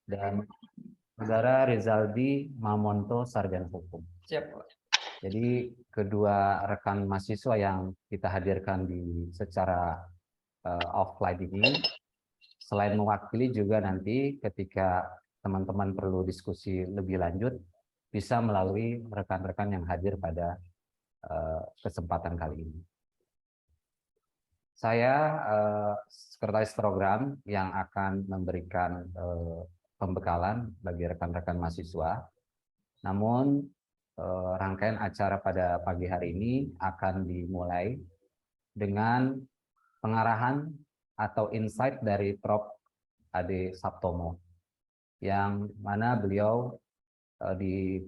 dan Saudara Rizaldi Mamonto, sarjana hukum. Siap, Pak. Jadi kedua rekan mahasiswa yang kita hadirkan secara offline ini, selain mewakili juga nanti ketika teman-teman perlu diskusi lebih lanjut, bisa melalui rekan-rekan yang hadir pada kesempatan kali ini. Saya sekretaris program yang akan memberikan pembekalan bagi rekan-rekan mahasiswa. Namun rangkaian acara pada pagi hari ini akan dimulai dengan pengarahan atau insight dari Prof. Ade Saptomo, yang mana beliau di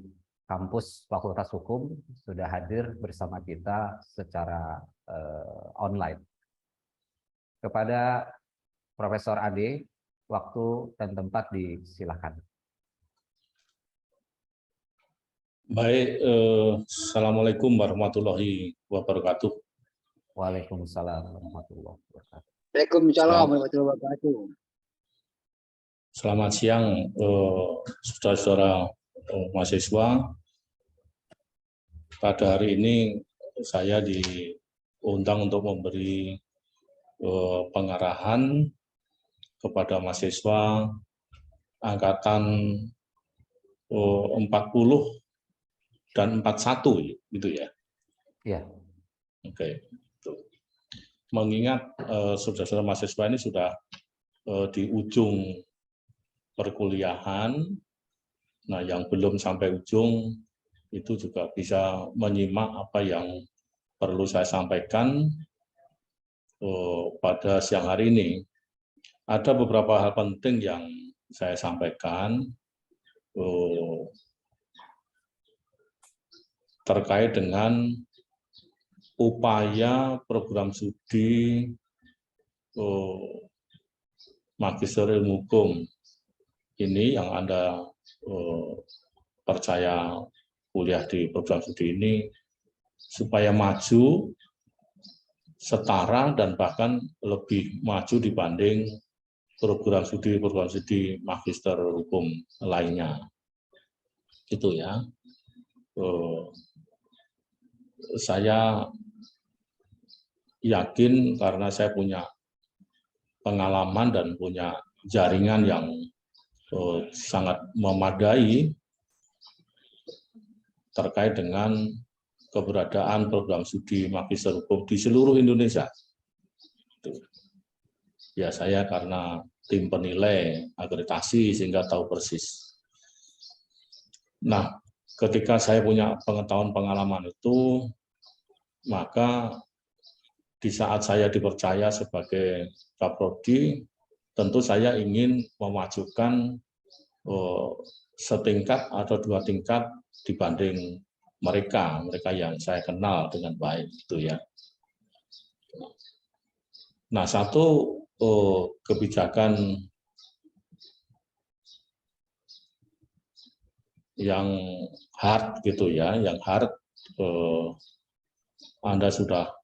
kampus Fakultas Hukum sudah hadir bersama kita secara online. Kepada Profesor Ade, waktu dan tempat disilakan. Baik, Assalamualaikum warahmatullahi wabarakatuh. Waalaikumsalam warahmatullahi wabarakatuh. Waalaikumsalam warahmatullahi wabarakatuh. Selamat siang, saudara-saudara mahasiswa. Pada hari ini saya diundang untuk memberi pengarahan kepada mahasiswa angkatan 40 dan 41 gitu ya. Iya. Oke. Mengingat saudara-saudara mahasiswa ini sudah di ujung perkuliahan, nah yang belum sampai ujung itu juga bisa menyimak apa yang perlu saya sampaikan pada siang hari ini. Ada beberapa hal penting yang saya sampaikan terkait dengan upaya program studi Magister Ilmu Hukum ini yang Anda percaya kuliah di program studi ini supaya maju, setara, dan bahkan lebih maju dibanding program studi Magister Hukum lainnya. Gitu ya. Saya yakin karena saya punya pengalaman dan punya jaringan yang sangat memadai terkait dengan keberadaan program studi Magister Hukum di seluruh Indonesia. Ya, saya karena tim penilai akreditasi sehingga tahu persis. Nah, ketika saya punya pengetahuan pengalaman itu, maka di saat saya dipercaya sebagai Kaprodi, tentu saya ingin memajukan setingkat atau dua tingkat dibanding mereka yang saya kenal dengan baik itu ya. Nah, satu kebijakan yang hard gitu ya, yang hard Anda sudah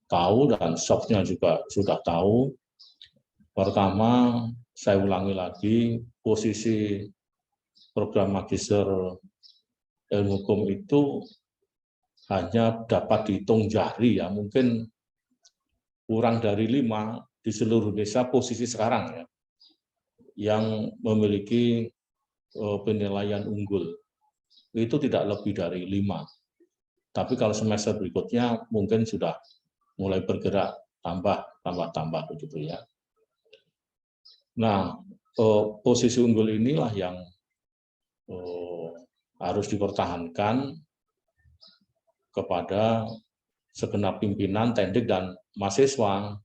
tahu dan softnya juga sudah tahu. Pertama, saya ulangi lagi, posisi program Magister Ilmu Hukum itu hanya dapat dihitung jari ya, mungkin kurang dari 5 di seluruh Indonesia posisi sekarang ya, yang memiliki penilaian unggul. Itu tidak lebih dari 5. Tapi kalau semester berikutnya mungkin sudah mulai bergerak tambah begitu ya. Nah, posisi unggul inilah yang harus dipertahankan kepada segenap pimpinan, tendik, dan mahasiswa.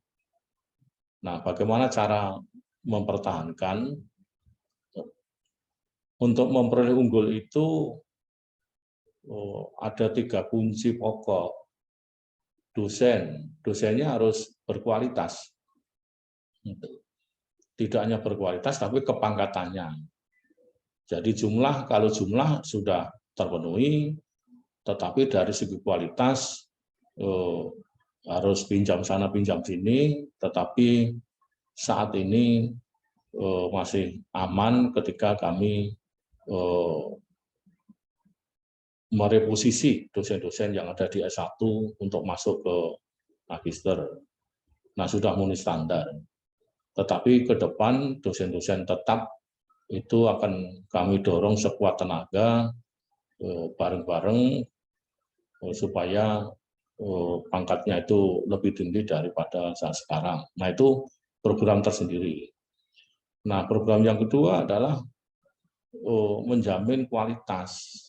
Nah, bagaimana cara mempertahankan? Untuk memperoleh unggul itu ada 3 kunci pokok. Dosennya harus berkualitas. Tidak hanya berkualitas, tapi kepangkatannya. Jadi kalau jumlah sudah terpenuhi, tetapi dari segi kualitas harus pinjam sana pinjam sini, tetapi saat ini masih aman ketika kami mereposisi dosen-dosen yang ada di S1 untuk masuk ke magister. Nah, sudah memenuhi standar. Tetapi ke depan dosen-dosen tetap itu akan kami dorong sekuat tenaga bareng-bareng supaya pangkatnya itu lebih tinggi daripada saat sekarang. Nah, itu program tersendiri. Nah, program yang kedua adalah menjamin kualitas.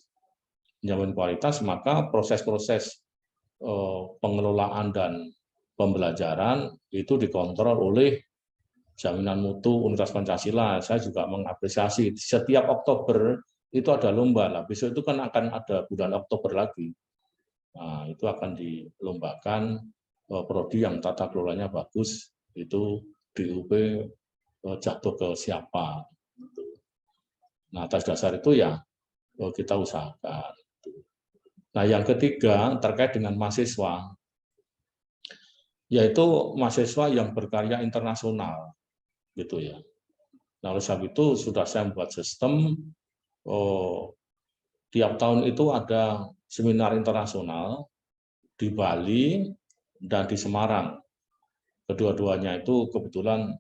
Menjamin kualitas, maka proses-proses pengelolaan dan pembelajaran itu dikontrol oleh Jaminan Mutu Universitas Pancasila. Saya juga mengapresiasi setiap Oktober itu ada lomba lah. Besok itu kan akan ada bulan Oktober lagi. Nah, itu akan dilombakan prodi yang tata kelolanya bagus, itu DUP jatuh ke siapa. Nah, atas dasar itu ya kita usahakan. Nah, yang ketiga terkait dengan mahasiswa, yaitu mahasiswa yang berkarya internasional, gitu ya. Nah, oleh sebab itu sudah saya membuat sistem tiap tahun itu ada seminar internasional di Bali dan di Semarang. Kedua-duanya itu kebetulan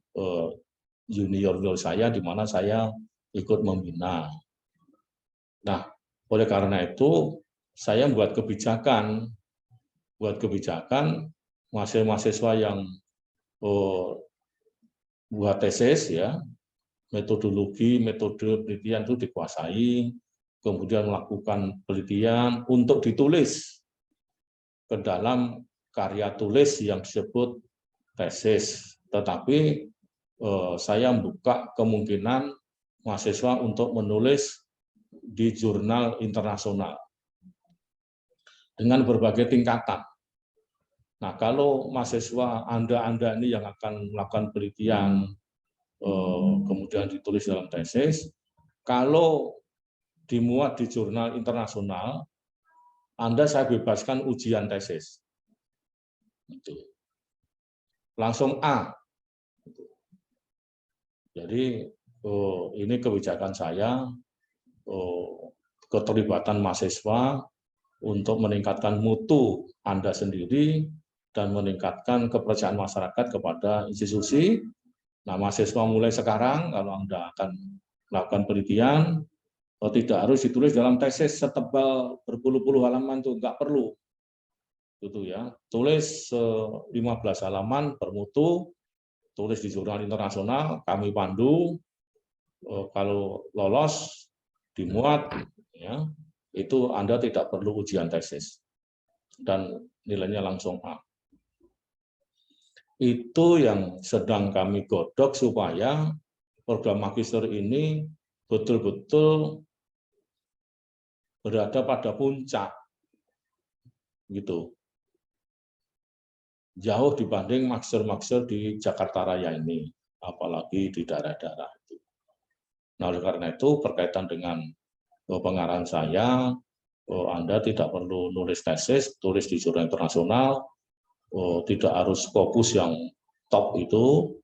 junior saya, di mana saya ikut membina. Nah, oleh karena itu saya buat kebijakan mahasiswa yang buat tesis ya, metodologi, metode penelitian itu dikuasai, kemudian melakukan penelitian untuk ditulis ke dalam karya tulis yang disebut tesis. Tetapi saya membuka kemungkinan mahasiswa untuk menulis di jurnal internasional dengan berbagai tingkatan. Nah, kalau mahasiswa Anda ini yang akan melakukan penelitian, kemudian ditulis dalam tesis, kalau dimuat di jurnal internasional, Anda saya bebaskan ujian tesis. Langsung A. Jadi ini kebijakan saya, keterlibatan mahasiswa untuk meningkatkan mutu Anda sendiri dan meningkatkan kepercayaan masyarakat kepada institusi. Nah, mahasiswa mulai sekarang kalau Anda akan melakukan penelitian, tidak harus ditulis dalam tesis setebal berpuluh-puluh halaman, itu nggak perlu. Gitu ya. Tulis 15 halaman bermutu, tulis di jurnal internasional, kami pandu, kalau lolos dimuat, ya, itu Anda tidak perlu ujian tesis dan nilainya langsung A. Itu yang sedang kami godok supaya program magister ini betul-betul berada pada puncak, gitu. Jauh dibanding magister-magister di Jakarta Raya ini, apalagi di daerah-daerah itu. Nah, oleh karena itu berkaitan dengan pengarahan saya, Anda tidak perlu nulis tesis, tulis di jurnal internasional, tidak harus fokus yang top itu,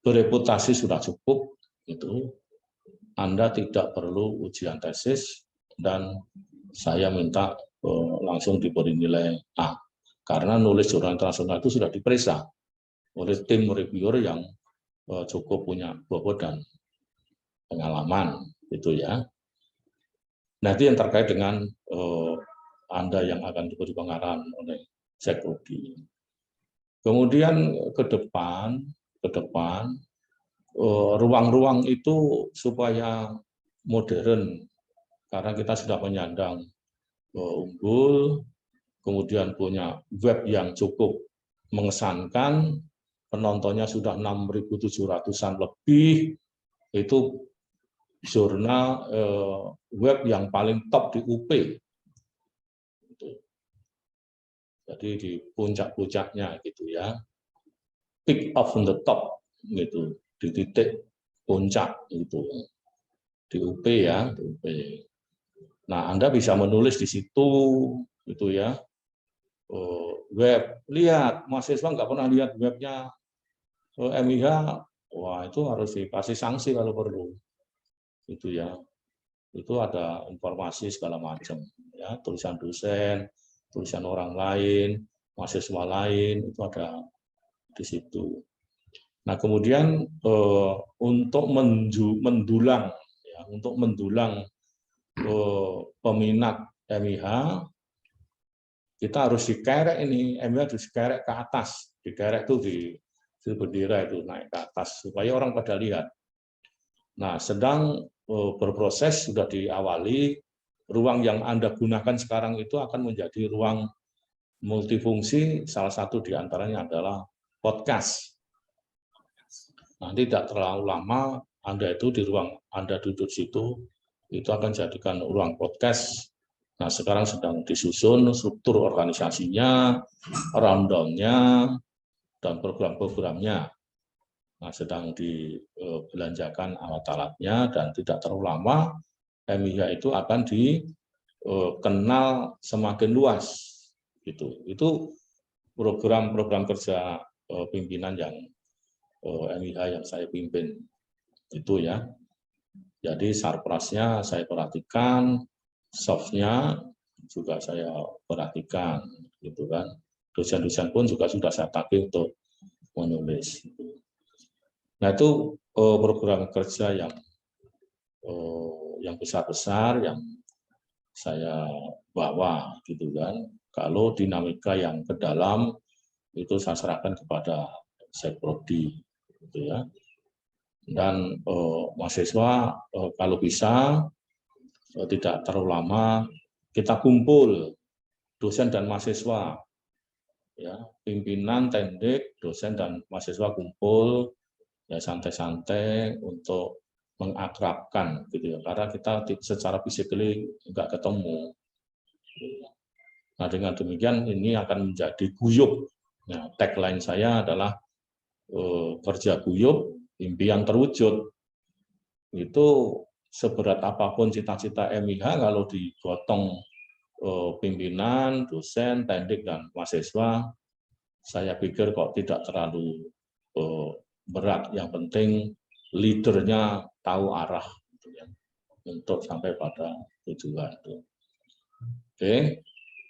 bereputasi sudah cukup, itu Anda tidak perlu ujian tesis dan saya minta langsung diberi nilai A, karena nulis jurnal internasional itu sudah diperiksa oleh tim reviewer yang cukup punya bobot dan pengalaman, itu ya. Nah, itu yang terkait dengan Anda yang akan diberi pengarahan oleh Sekrodi. Kemudian ke depan ruang-ruang itu supaya modern, karena kita sudah menyandang unggul, kemudian punya web yang cukup mengesankan, penontonnya sudah 6.700-an lebih, itu jurnal web yang paling top di UP. Jadi di puncak-puncaknya gitu ya, peak of the top gitu, di titik puncak itu di UP ya, di UP. Nah, Anda bisa menulis di situ gitu ya, web. Lihat, mahasiswa nggak pernah lihat webnya MIH, wah itu harus dikasih sanksi kalau perlu. Itu ya. Itu ada informasi segala macam, ya, tulisan dosen, tulisan orang lain, mahasiswa lain, itu ada di situ. Nah, kemudian untuk mendulang, ya, untuk mendulang peminat MIH, kita harus dikerek ini, MIH harus dikerek ke atas, dikerek itu di bendera itu naik ke atas supaya orang pada lihat. Nah, sedang berproses, sudah diawali. Ruang yang Anda gunakan sekarang itu akan menjadi ruang multifungsi, salah satu diantaranya adalah podcast. Nanti tidak terlalu lama Anda itu di ruang Anda duduk situ, itu akan jadikan ruang podcast. Nah, sekarang sedang disusun struktur organisasinya, rundown-nya, dan program-programnya. Nah, sedang dibelanjakan alat-alatnya dan tidak terlalu lama MIH itu akan dikenal semakin luas. Itu program-program kerja pimpinan yang MIH yang saya pimpin itu ya. Jadi sarprasnya saya perhatikan, softnya juga saya perhatikan, gitu kan. Dosen-dosen pun juga sudah saya tagih untuk menulis. Nah, itu program kerja yang besar-besar yang saya bawa, gitu kan. Kalau dinamika yang ke dalam itu saya serahkan kepada Sekprodi, gitu ya. Dan mahasiswa kalau bisa tidak terlalu lama kita kumpul dosen dan mahasiswa, ya, pimpinan, tendik, dosen dan mahasiswa kumpul, ya santai-santai untuk mengakrabkan, gitu ya, karena kita secara physically nggak ketemu. Nah, dengan demikian ini akan menjadi guyub. Nah, tagline saya adalah kerja guyub, impian terwujud. Itu seberat apapun cita-cita MIH, kalau digotong pimpinan, dosen, tendik, dan mahasiswa, saya pikir kok tidak terlalu berat. Yang penting leadernya tahu arah, gitu ya, untuk sampai pada tujuan. Oke,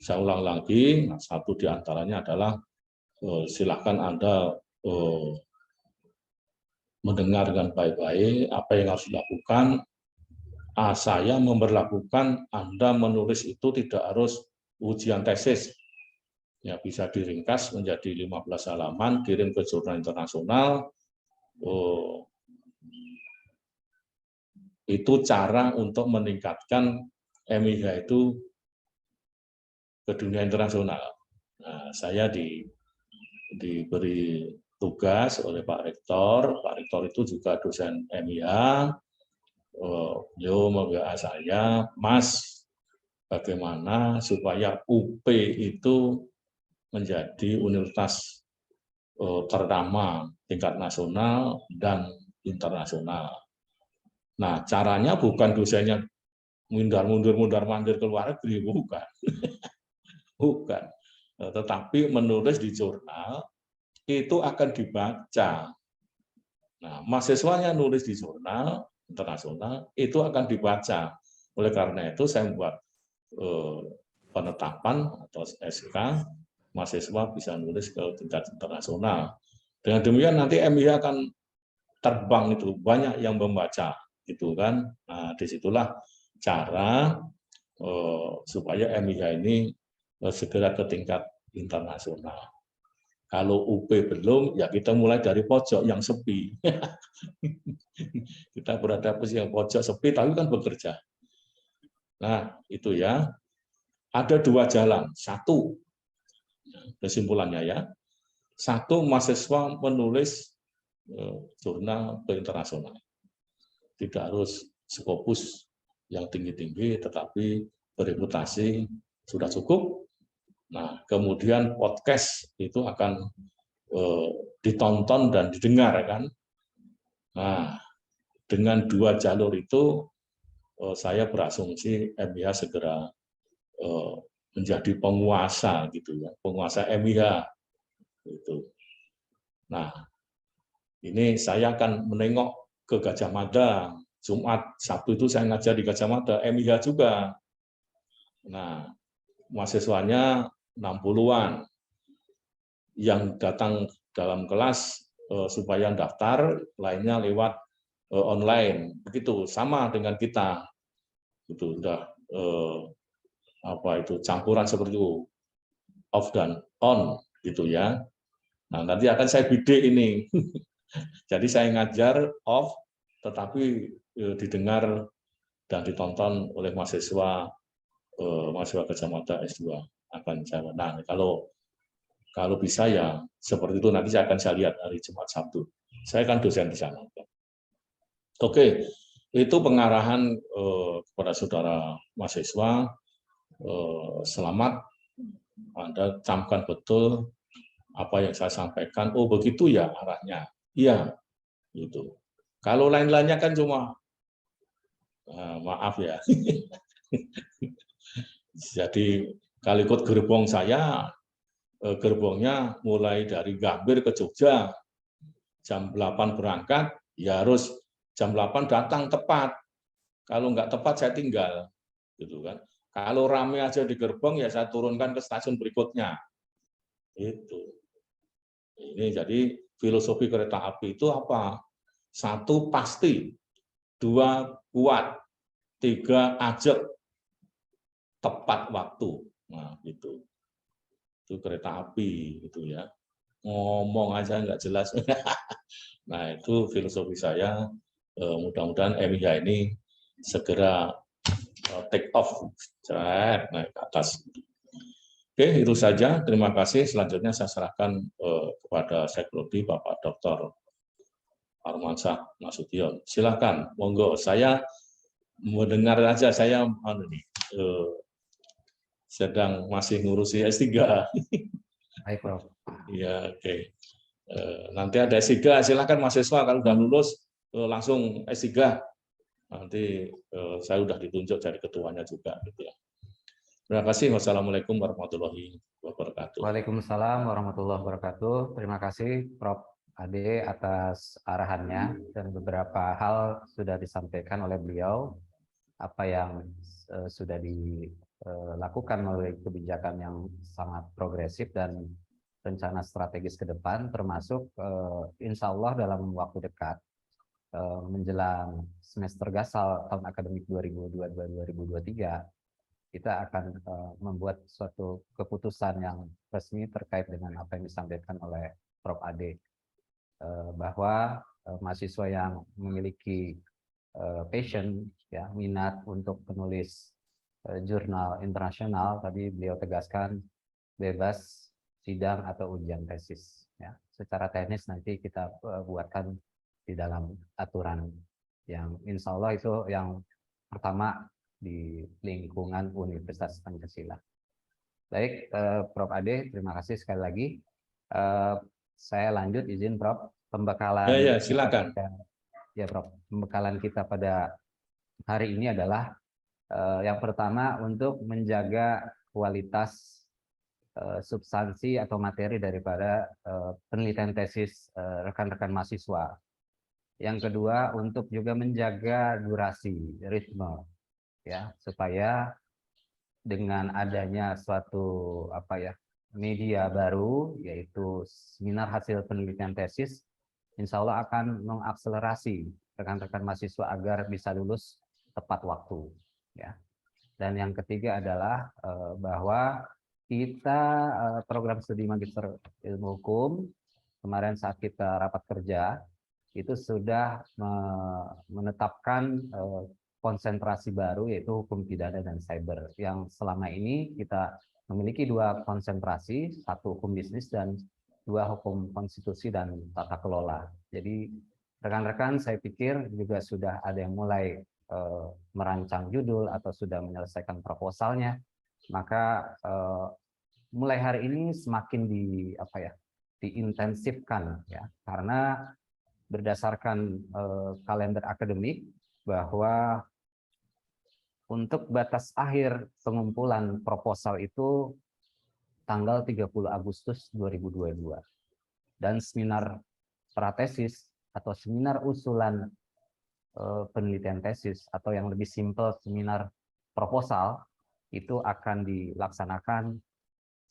saya ulang lagi. Nah, satu diantaranya adalah silakan Anda mendengar dengan baik-baik apa yang harus dilakukan. Saya memberlakukan Anda menulis itu tidak harus ujian tesis. Ya, bisa diringkas menjadi 15 halaman, kirim ke jurnal internasional. Itu cara untuk meningkatkan MIH itu ke dunia internasional. Nah, saya diberi tugas oleh Pak Rektor. Pak Rektor itu juga dosen MIH. Beliau memberitahu saya, Mas, bagaimana supaya UP itu menjadi universitas ternama tingkat nasional dan internasional. Nah, caranya bukan dosennya mundur-mandir ke luar negeri, bukan. Bukan. Tetapi menulis di jurnal itu akan dibaca. Nah, mahasiswanya nulis di jurnal internasional itu akan dibaca. Oleh karena itu saya membuat penetapan atau SK, mahasiswa bisa nulis ke tingkat internasional. Dengan demikian nanti MIH akan terbang, itu banyak yang membaca, gitu kan. Nah, disitulah cara supaya MIH ini segera ke tingkat internasional. Kalau UP belum, ya kita mulai dari pojok yang sepi. Kita berada di yang pojok sepi, tapi kan bekerja. Nah, itu ya. Ada dua jalan. Satu, kesimpulannya ya. Satu, mahasiswa menulis jurnal ke internasional. Tidak harus Scopus yang tinggi-tinggi, tetapi bereputasi sudah cukup. Nah, kemudian podcast itu akan ditonton dan didengar, kan. Nah, dengan dua jalur itu, saya berasumsi MIH segera menjadi penguasa, gitu ya, penguasa MIH. Gitu. Nah, Ini saya akan menengok ke Gajah Mada. Jumat, Sabtu itu saya ngajar di Gajah Mada, MIH juga. Nah, mahasiswanya 60-an. Yang datang dalam kelas supaya daftar, lainnya lewat online. Begitu, sama dengan kita. Itu udah campuran seperti itu. Off dan on gitu ya. Nah, nanti akan saya bidik ini. Jadi saya ngajar off, tetapi didengar dan ditonton oleh mahasiswa Gajah Mada S2 akan saya. Nah, kalau bisa ya seperti itu nanti akan saya lihat hari Jumat Sabtu. Saya kan dosen di sana. Oke, itu pengarahan kepada saudara mahasiswa. Selamat, Anda camkan betul apa yang saya sampaikan. Oh begitu ya arahnya. Iya, gitu. Kalau lain-lainnya kan cuma maaf ya. Jadi kalau ikut gerbong saya, gerbongnya mulai dari Gambir ke Jogja, jam 8 berangkat, ya harus jam 8 datang tepat. Kalau nggak tepat saya tinggal, gitu kan. Kalau rame aja di gerbong ya saya turunkan ke stasiun berikutnya. Itu. Ini jadi filosofi kereta api itu apa? 1 pasti, 2 kuat, 3 ajak, tepat waktu. Nah, gitu. Itu kereta api gitu ya. Ngomong aja nggak jelas. Nah, itu filosofi saya. Mudah-mudahan MIH ini segera take off, naik ke atas. Oke, itu saja. Terima kasih. Selanjutnya saya serahkan kepada Sekrodi Bapak Dr. Armansyah Nasution. Silakan, monggo. Saya mendengar aja. Saya sedang masih ngurusi S3. Baik, Prof. Ya, oke. Nanti ada S3. Silakan mahasiswa kalau sudah lulus langsung S3. Nanti saya sudah ditunjuk dari ketuanya juga, gitu ya. Terima kasih. Wassalamualaikum warahmatullahi wabarakatuh. Waalaikumsalam warahmatullahi wabarakatuh. Terima kasih Prof. Ade atas arahannya dan beberapa hal sudah disampaikan oleh beliau. Apa yang sudah dilakukan melalui kebijakan yang sangat progresif dan rencana strategis ke depan, termasuk insya Allah dalam waktu dekat menjelang semester gasal tahun akademik 2022-2023, kita akan membuat suatu keputusan yang resmi terkait dengan apa yang disampaikan oleh Prof. Ade, bahwa mahasiswa yang memiliki passion, ya, minat untuk menulis jurnal internasional, tadi beliau tegaskan bebas sidang atau ujian tesis. Ya. Secara teknis nanti kita buatkan di dalam aturan yang insya Allah itu yang pertama di lingkungan Universitas Pancasila. Baik, Prof. Ade, terima kasih sekali lagi. Saya lanjut, izin Prof. Pembekalan. Ya, silakan. Ya, Prof. Pembekalan kita pada hari ini adalah yang pertama untuk menjaga kualitas substansi atau materi daripada penelitian tesis rekan-rekan mahasiswa. Yang kedua untuk juga menjaga durasi, ritme, ya, supaya dengan adanya suatu media baru yaitu seminar hasil penelitian tesis, insya Allah akan mengakselerasi rekan-rekan mahasiswa agar bisa lulus tepat waktu, ya. Dan yang ketiga adalah bahwa kita program studi magister ilmu hukum kemarin saat kita rapat kerja itu sudah menetapkan konsentrasi baru yaitu hukum pidana dan cyber, yang selama ini kita memiliki 2 konsentrasi, 1 hukum bisnis dan 2 hukum konstitusi dan tata kelola. Jadi rekan-rekan saya pikir juga sudah ada yang mulai merancang judul atau sudah menyelesaikan proposalnya, maka mulai hari ini semakin diintensifkan, ya, karena berdasarkan kalender akademik bahwa untuk batas akhir pengumpulan proposal itu tanggal 30 Agustus 2022 dan seminar pratesis atau seminar usulan penelitian tesis, atau yang lebih simpel seminar proposal, itu akan dilaksanakan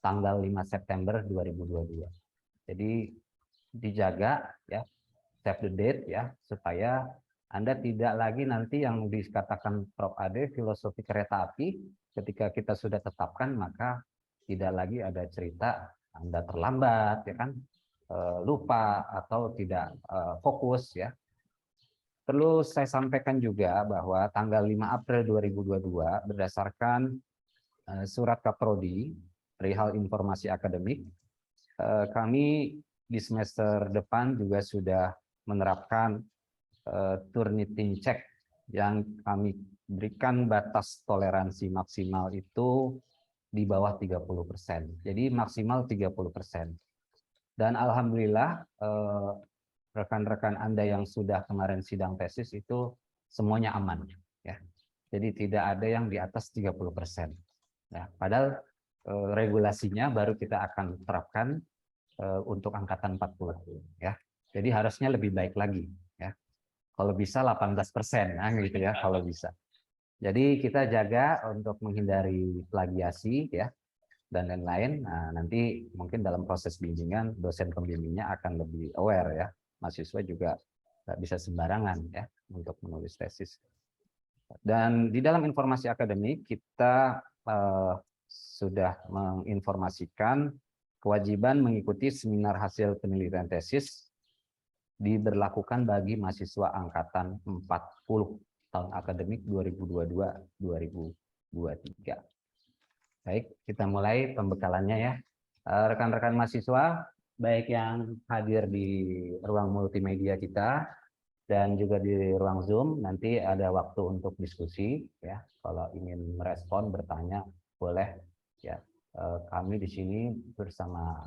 tanggal 5 September 2022. Jadi dijaga ya, save the date ya, supaya Anda tidak lagi nanti yang dikatakan Prof. Ade filosofi kereta api, ketika kita sudah tetapkan maka tidak lagi ada cerita Anda terlambat ya kan, lupa atau tidak fokus ya. Perlu saya sampaikan juga bahwa tanggal 5 April 2022 berdasarkan surat Kaprodi perihal informasi akademik, kami di semester depan juga sudah menerapkan Turnitin check yang kami berikan batas toleransi maksimal itu di bawah 30%. Jadi maksimal 30%. Dan alhamdulillah rekan-rekan Anda yang sudah kemarin sidang tesis itu semuanya aman ya. Jadi tidak ada yang di atas 30%. Ya, padahal regulasinya baru kita akan terapkan untuk angkatan 40 ya. Jadi harusnya lebih baik lagi ya. Kalau bisa 18% gitu ya kalau bisa. Jadi kita jaga untuk menghindari plagiasi ya dan lain-lain. Nah, nanti mungkin dalam proses bimbingan dosen pembimbingnya akan lebih aware ya. Mahasiswa juga nggak bisa sembarangan ya untuk menulis tesis. Dan di dalam informasi akademik kita sudah menginformasikan kewajiban mengikuti seminar hasil penelitian tesis diberlakukan bagi mahasiswa angkatan 40 tahun akademik 2022-2023. Baik, kita mulai pembekalannya ya. Rekan-rekan mahasiswa, baik yang hadir di ruang multimedia kita dan juga di ruang Zoom, nanti ada waktu untuk diskusi ya. Kalau ingin merespon, bertanya, boleh ya. Kami di sini bersama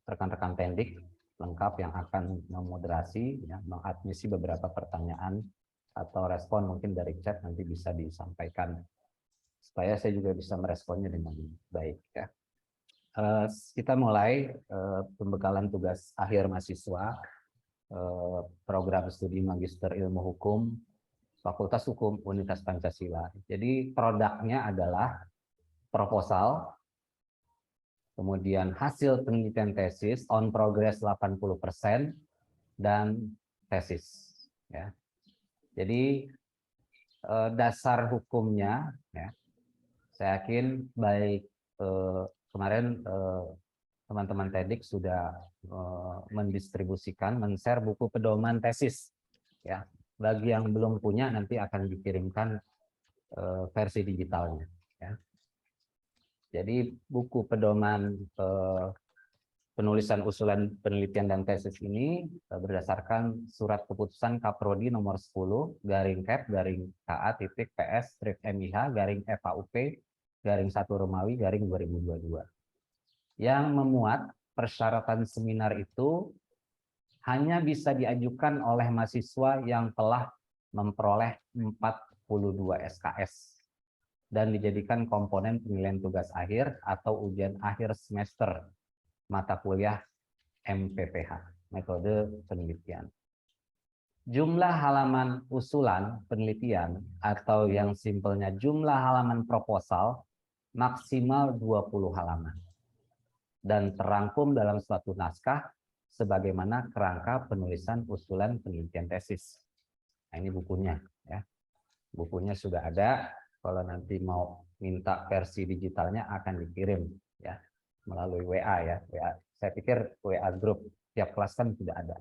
rekan-rekan pendik lengkap yang akan memoderasi, ya, mengadmisi beberapa pertanyaan atau respon mungkin dari chat nanti bisa disampaikan supaya saya juga bisa meresponnya dengan baik ya. Kita mulai pembekalan tugas akhir mahasiswa program studi Magister Ilmu Hukum Fakultas Hukum Universitas Pancasila. Jadi produknya adalah proposal, kemudian hasil penelitian tesis on progress 80% dan tesis ya. Jadi dasar hukumnya ya, saya yakin baik kemarin teman-teman TEDx sudah mendistribusikan, men-share buku pedoman tesis ya. Bagi yang belum punya nanti akan dikirimkan versi digitalnya ya. Jadi buku pedoman penulisan usulan penelitian dan tesis ini berdasarkan surat keputusan Kaprodi nomor 10 garing Kep garing KA titik PS strip MIH garing FAUP garing 1 Romawi garing 2022 yang memuat persyaratan seminar itu hanya bisa diajukan oleh mahasiswa yang telah memperoleh 42 SKS dan dijadikan komponen penilaian tugas akhir atau ujian akhir semester mata kuliah MPPH, metode penelitian. Jumlah halaman usulan penelitian atau yang simpelnya jumlah halaman proposal maksimal 20 halaman dan terangkum dalam suatu naskah sebagaimana kerangka penulisan usulan penelitian tesis. Nah, ini bukunya ya. Bukunya sudah ada. Kalau nanti mau minta versi digitalnya akan dikirim ya melalui WA ya. WA. Saya pikir WA grup tiap kelas kan sudah ada.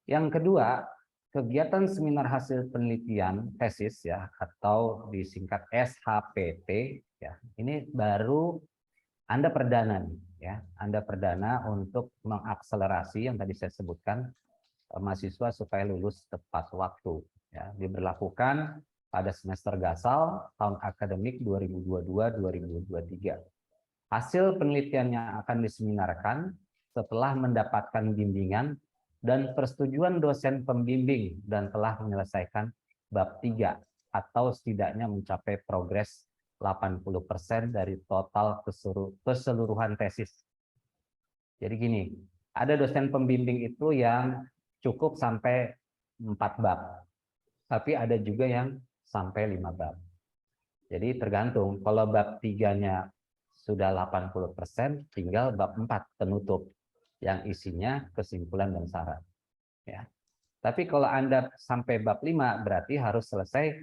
Yang kedua, kegiatan seminar hasil penelitian tesis ya atau disingkat SHPT ya. Ini baru Anda perdana nih ya. Anda perdana untuk mengakselerasi yang tadi saya sebutkan mahasiswa supaya lulus tepat waktu ya. Diberlakukan pada semester gasal tahun akademik 2022-2023. Hasil penelitiannya akan diseminarkan setelah mendapatkan bimbingan dan persetujuan dosen pembimbing dan telah menyelesaikan bab 3 atau setidaknya mencapai progres 80% dari total keseluruhan tesis. Jadi gini, ada dosen pembimbing itu yang cukup sampai 4 bab. Tapi ada juga yang sampai 5 bab. Jadi tergantung, kalau bab 3-nya sudah 80%, tinggal bab 4 penutup yang isinya kesimpulan dan syarat. Ya. Tapi kalau Anda sampai bab 5 berarti harus selesai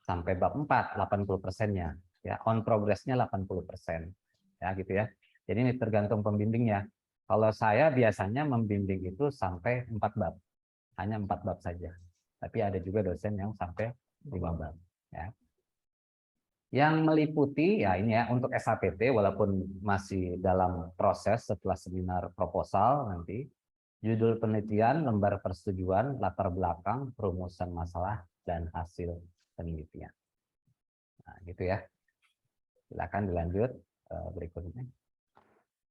sampai bab 4 80%-nya. Ya, on progress-nya 80%. Ya, gitu ya. Jadi ini tergantung pembimbingnya. Kalau saya biasanya membimbing itu sampai 4 bab. Hanya 4 bab saja. Tapi ada juga dosen yang sampai 5 bab, ya. Yang meliputi ya ini ya untuk SHPT walaupun masih dalam proses setelah seminar proposal nanti, judul penelitian, lembar persetujuan, latar belakang, perumusan masalah dan hasil penelitian. Nah, gitu ya. Silakan dilanjut berikutnya.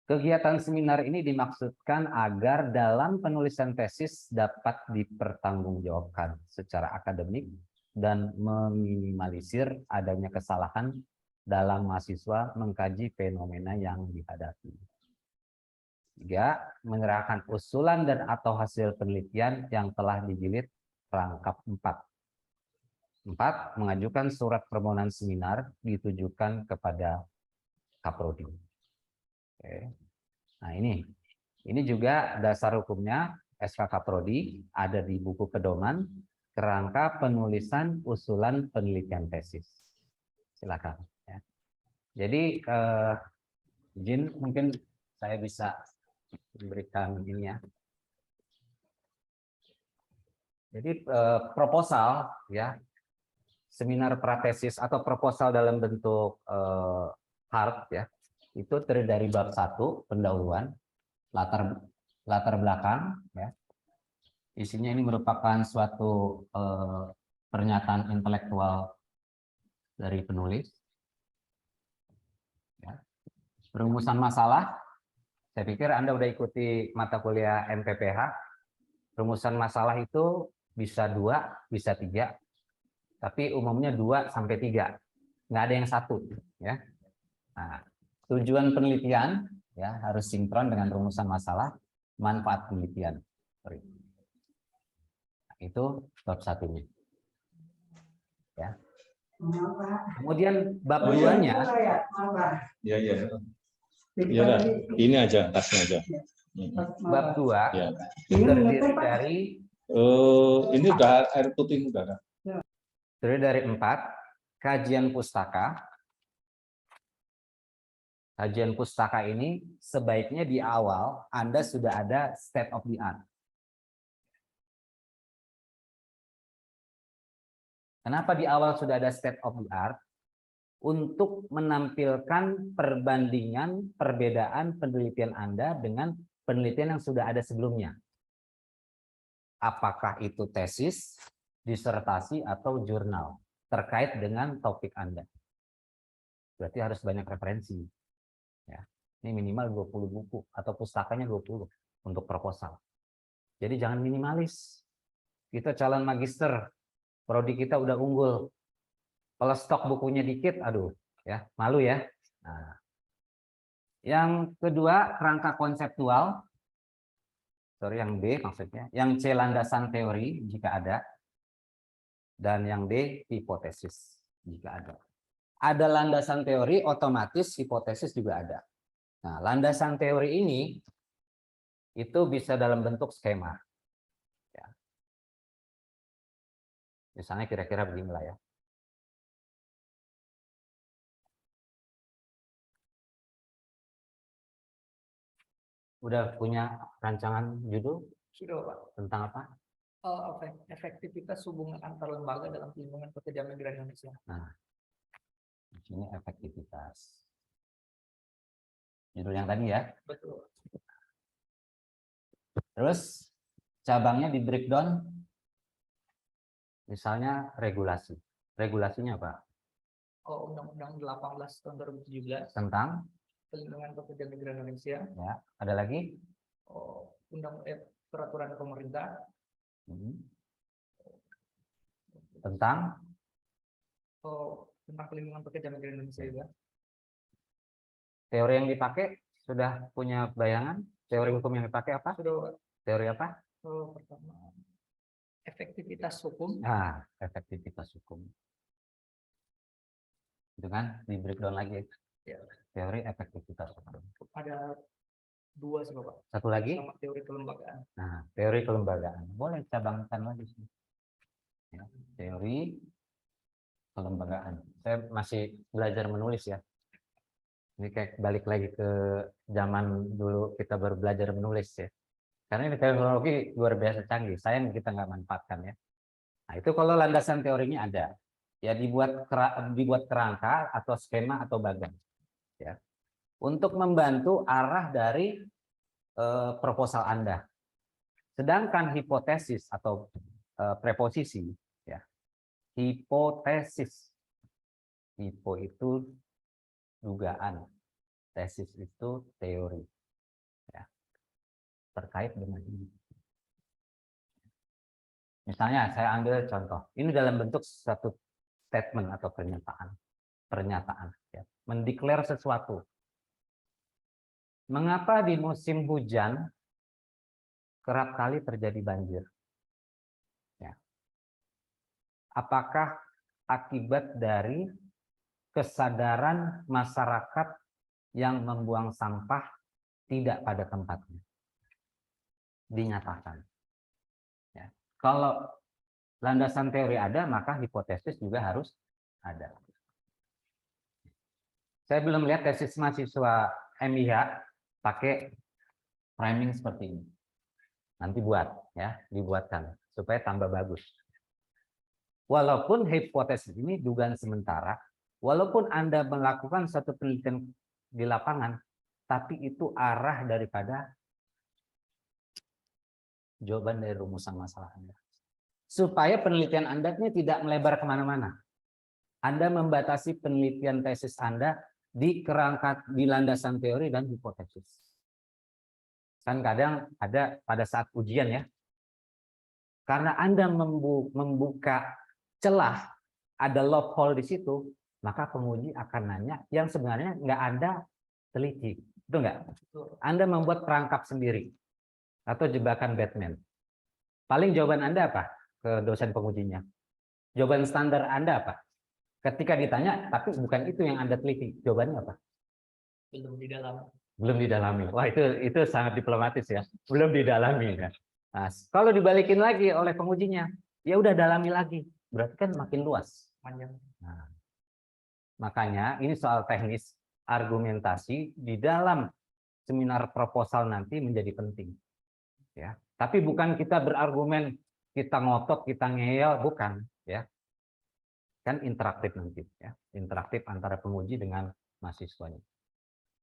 Kegiatan seminar ini dimaksudkan agar dalam penulisan tesis dapat dipertanggungjawabkan secara akademik dan meminimalisir adanya kesalahan dalam mahasiswa mengkaji fenomena yang dihadapi. 3. Menyerahkan usulan dan atau hasil penelitian yang telah dijilid rangkap 4. 4. Mengajukan surat permohonan seminar ditujukan kepada Kaprodi. Oke. Nah ini juga dasar hukumnya SK Kaprodi ada di buku pedoman kerangka penulisan usulan penelitian tesis. Silakan. Ya. Jadi izin mungkin saya bisa memberikan ini ya. Jadi proposal ya, seminar pratesis atau proposal dalam bentuk hard ya. Itu terdiri dari bab 1 pendahuluan, latar belakang ya. Isinya ini merupakan suatu pernyataan intelektual dari penulis ya. Perumusan masalah, saya pikir Anda udah ikuti mata kuliah MPPH. Perumusan masalah itu bisa 2, bisa 3, tapi umumnya 2 sampai 3, nggak ada yang 1 ya. Nah, tujuan penelitian ya harus sinkron dengan rumusan masalah, manfaat penelitian. Sorry. Nah, itu bab 1-nya. Ya. Kemudian bab 2-nya. Ya. Ya, ini aja, tasnya aja. Bab 2 ya. terdiri dari ini udah air putih udah. Terdiri dari 4, kajian pustaka. Kajian pustaka ini sebaiknya di awal Anda sudah ada state of the art. Kenapa di awal sudah ada state of the art? Untuk menampilkan perbandingan perbedaan penelitian Anda dengan penelitian yang sudah ada sebelumnya. Apakah itu tesis, disertasi, atau jurnal terkait dengan topik Anda. Berarti harus banyak referensi. Ya. Ini minimal 20 buku atau pustakanya 20 untuk proposal. Jadi jangan minimalis. Kita calon magister, prodi kita udah unggul. Kalau stok bukunya dikit, aduh, ya malu ya. Nah. Yang kedua, kerangka konseptual. Sorry, yang B maksudnya. Yang C, landasan teori jika ada. Dan yang D, hipotesis jika ada. Ada landasan teori, otomatis hipotesis juga ada. Nah, landasan teori ini itu bisa dalam bentuk skema. Ya. Misalnya kira-kira beginilah ya. Udah punya rancangan judul? Sudah, Pak. Tentang apa? Efektivitas hubungan antar lembaga dalam pelindungan pekerja migran Indonesia. Nah, di sini efektivitas. Judul yang tadi ya. Betul. Terus cabangnya di breakdown. Misalnya regulasi. Regulasinya apa? Undang-Undang 18 tahun 2017 Tentang pelindungan pekerja migran Indonesia. ya, ada lagi? Peraturan pemerintah. Tentang Tentang pelindungan pekerja migran Indonesia juga. Teori yang dipakai sudah punya bayangan? Teori hukum yang dipakai apa? Sudah, Pak. Teori apa? Pertama, efektivitas hukum. Nah, efektivitas hukum. Itu kan di breakdown lagi. Ya. Teori efektivitas hukum. Ada 2 sih Bapak. Satu lagi. Sama teori kelembagaan. Nah, teori kelembagaan. Boleh cabangkan lagi sih. Ya, teori kelembagaan. Saya masih belajar menulis ya. Ini kayak balik lagi ke zaman dulu kita baru belajar menulis ya. Karena ini teknologi luar biasa canggih. Sayang kita nggak manfaatkan ya. Nah, itu kalau landasan teorinya ada. Ya dibuat kerangka atau skema atau bagan. Ya. Untuk membantu arah dari proposal Anda. Sedangkan hipotesis atau preposisi ya. Hipotesis. Hipo itu dugaan, tesis itu teori, ya, terkait dengan ini. Misalnya saya ambil contoh, ini dalam bentuk satu statement atau pernyataan, ya, mendeklar sesuatu. Mengapa di musim hujan kerap kali terjadi banjir? Ya. Apakah akibat dari kesadaran masyarakat yang membuang sampah tidak pada tempatnya? Dinyatakan. Ya. Kalau landasan teori ada, maka hipotesis juga harus ada. Saya belum lihat tesis mahasiswa MIH pakai framing seperti ini. Nanti buat, ya, dibuatkan supaya tambah bagus. Walaupun hipotesis ini dugaan sementara, walaupun Anda melakukan satu penelitian di lapangan, tapi itu arah daripada jawaban dari rumusan masalah Anda. Supaya penelitian Anda ini tidak melebar kemana-mana. Anda membatasi penelitian tesis Anda di kerangka, di landasan teori dan hipotesis. Kan kadang ada pada saat ujian ya, karena Anda membuka celah, ada loophole di situ, maka penguji akan nanya yang sebenarnya nggak Anda teliti. Itu enggak? Anda membuat perangkap sendiri atau jebakan Batman. Paling jawaban Anda apa ke dosen pengujinya? Jawaban standar Anda apa? Ketika ditanya, tapi bukan itu yang Anda teliti. Jawabannya apa? Belum didalami. Belum didalami. Wah, itu sangat diplomatis ya. Belum didalami ya. Nah, kalau dibalikin lagi oleh pengujinya, ya udah dalami lagi. Berarti kan makin luas. Nah, makanya ini soal teknis argumentasi di dalam seminar proposal nanti menjadi penting. Ya, tapi bukan kita berargumen, kita ngotot, kita ngeyel, bukan. Ya, kan interaktif nanti. Ya, interaktif antara penguji dengan mahasiswanya.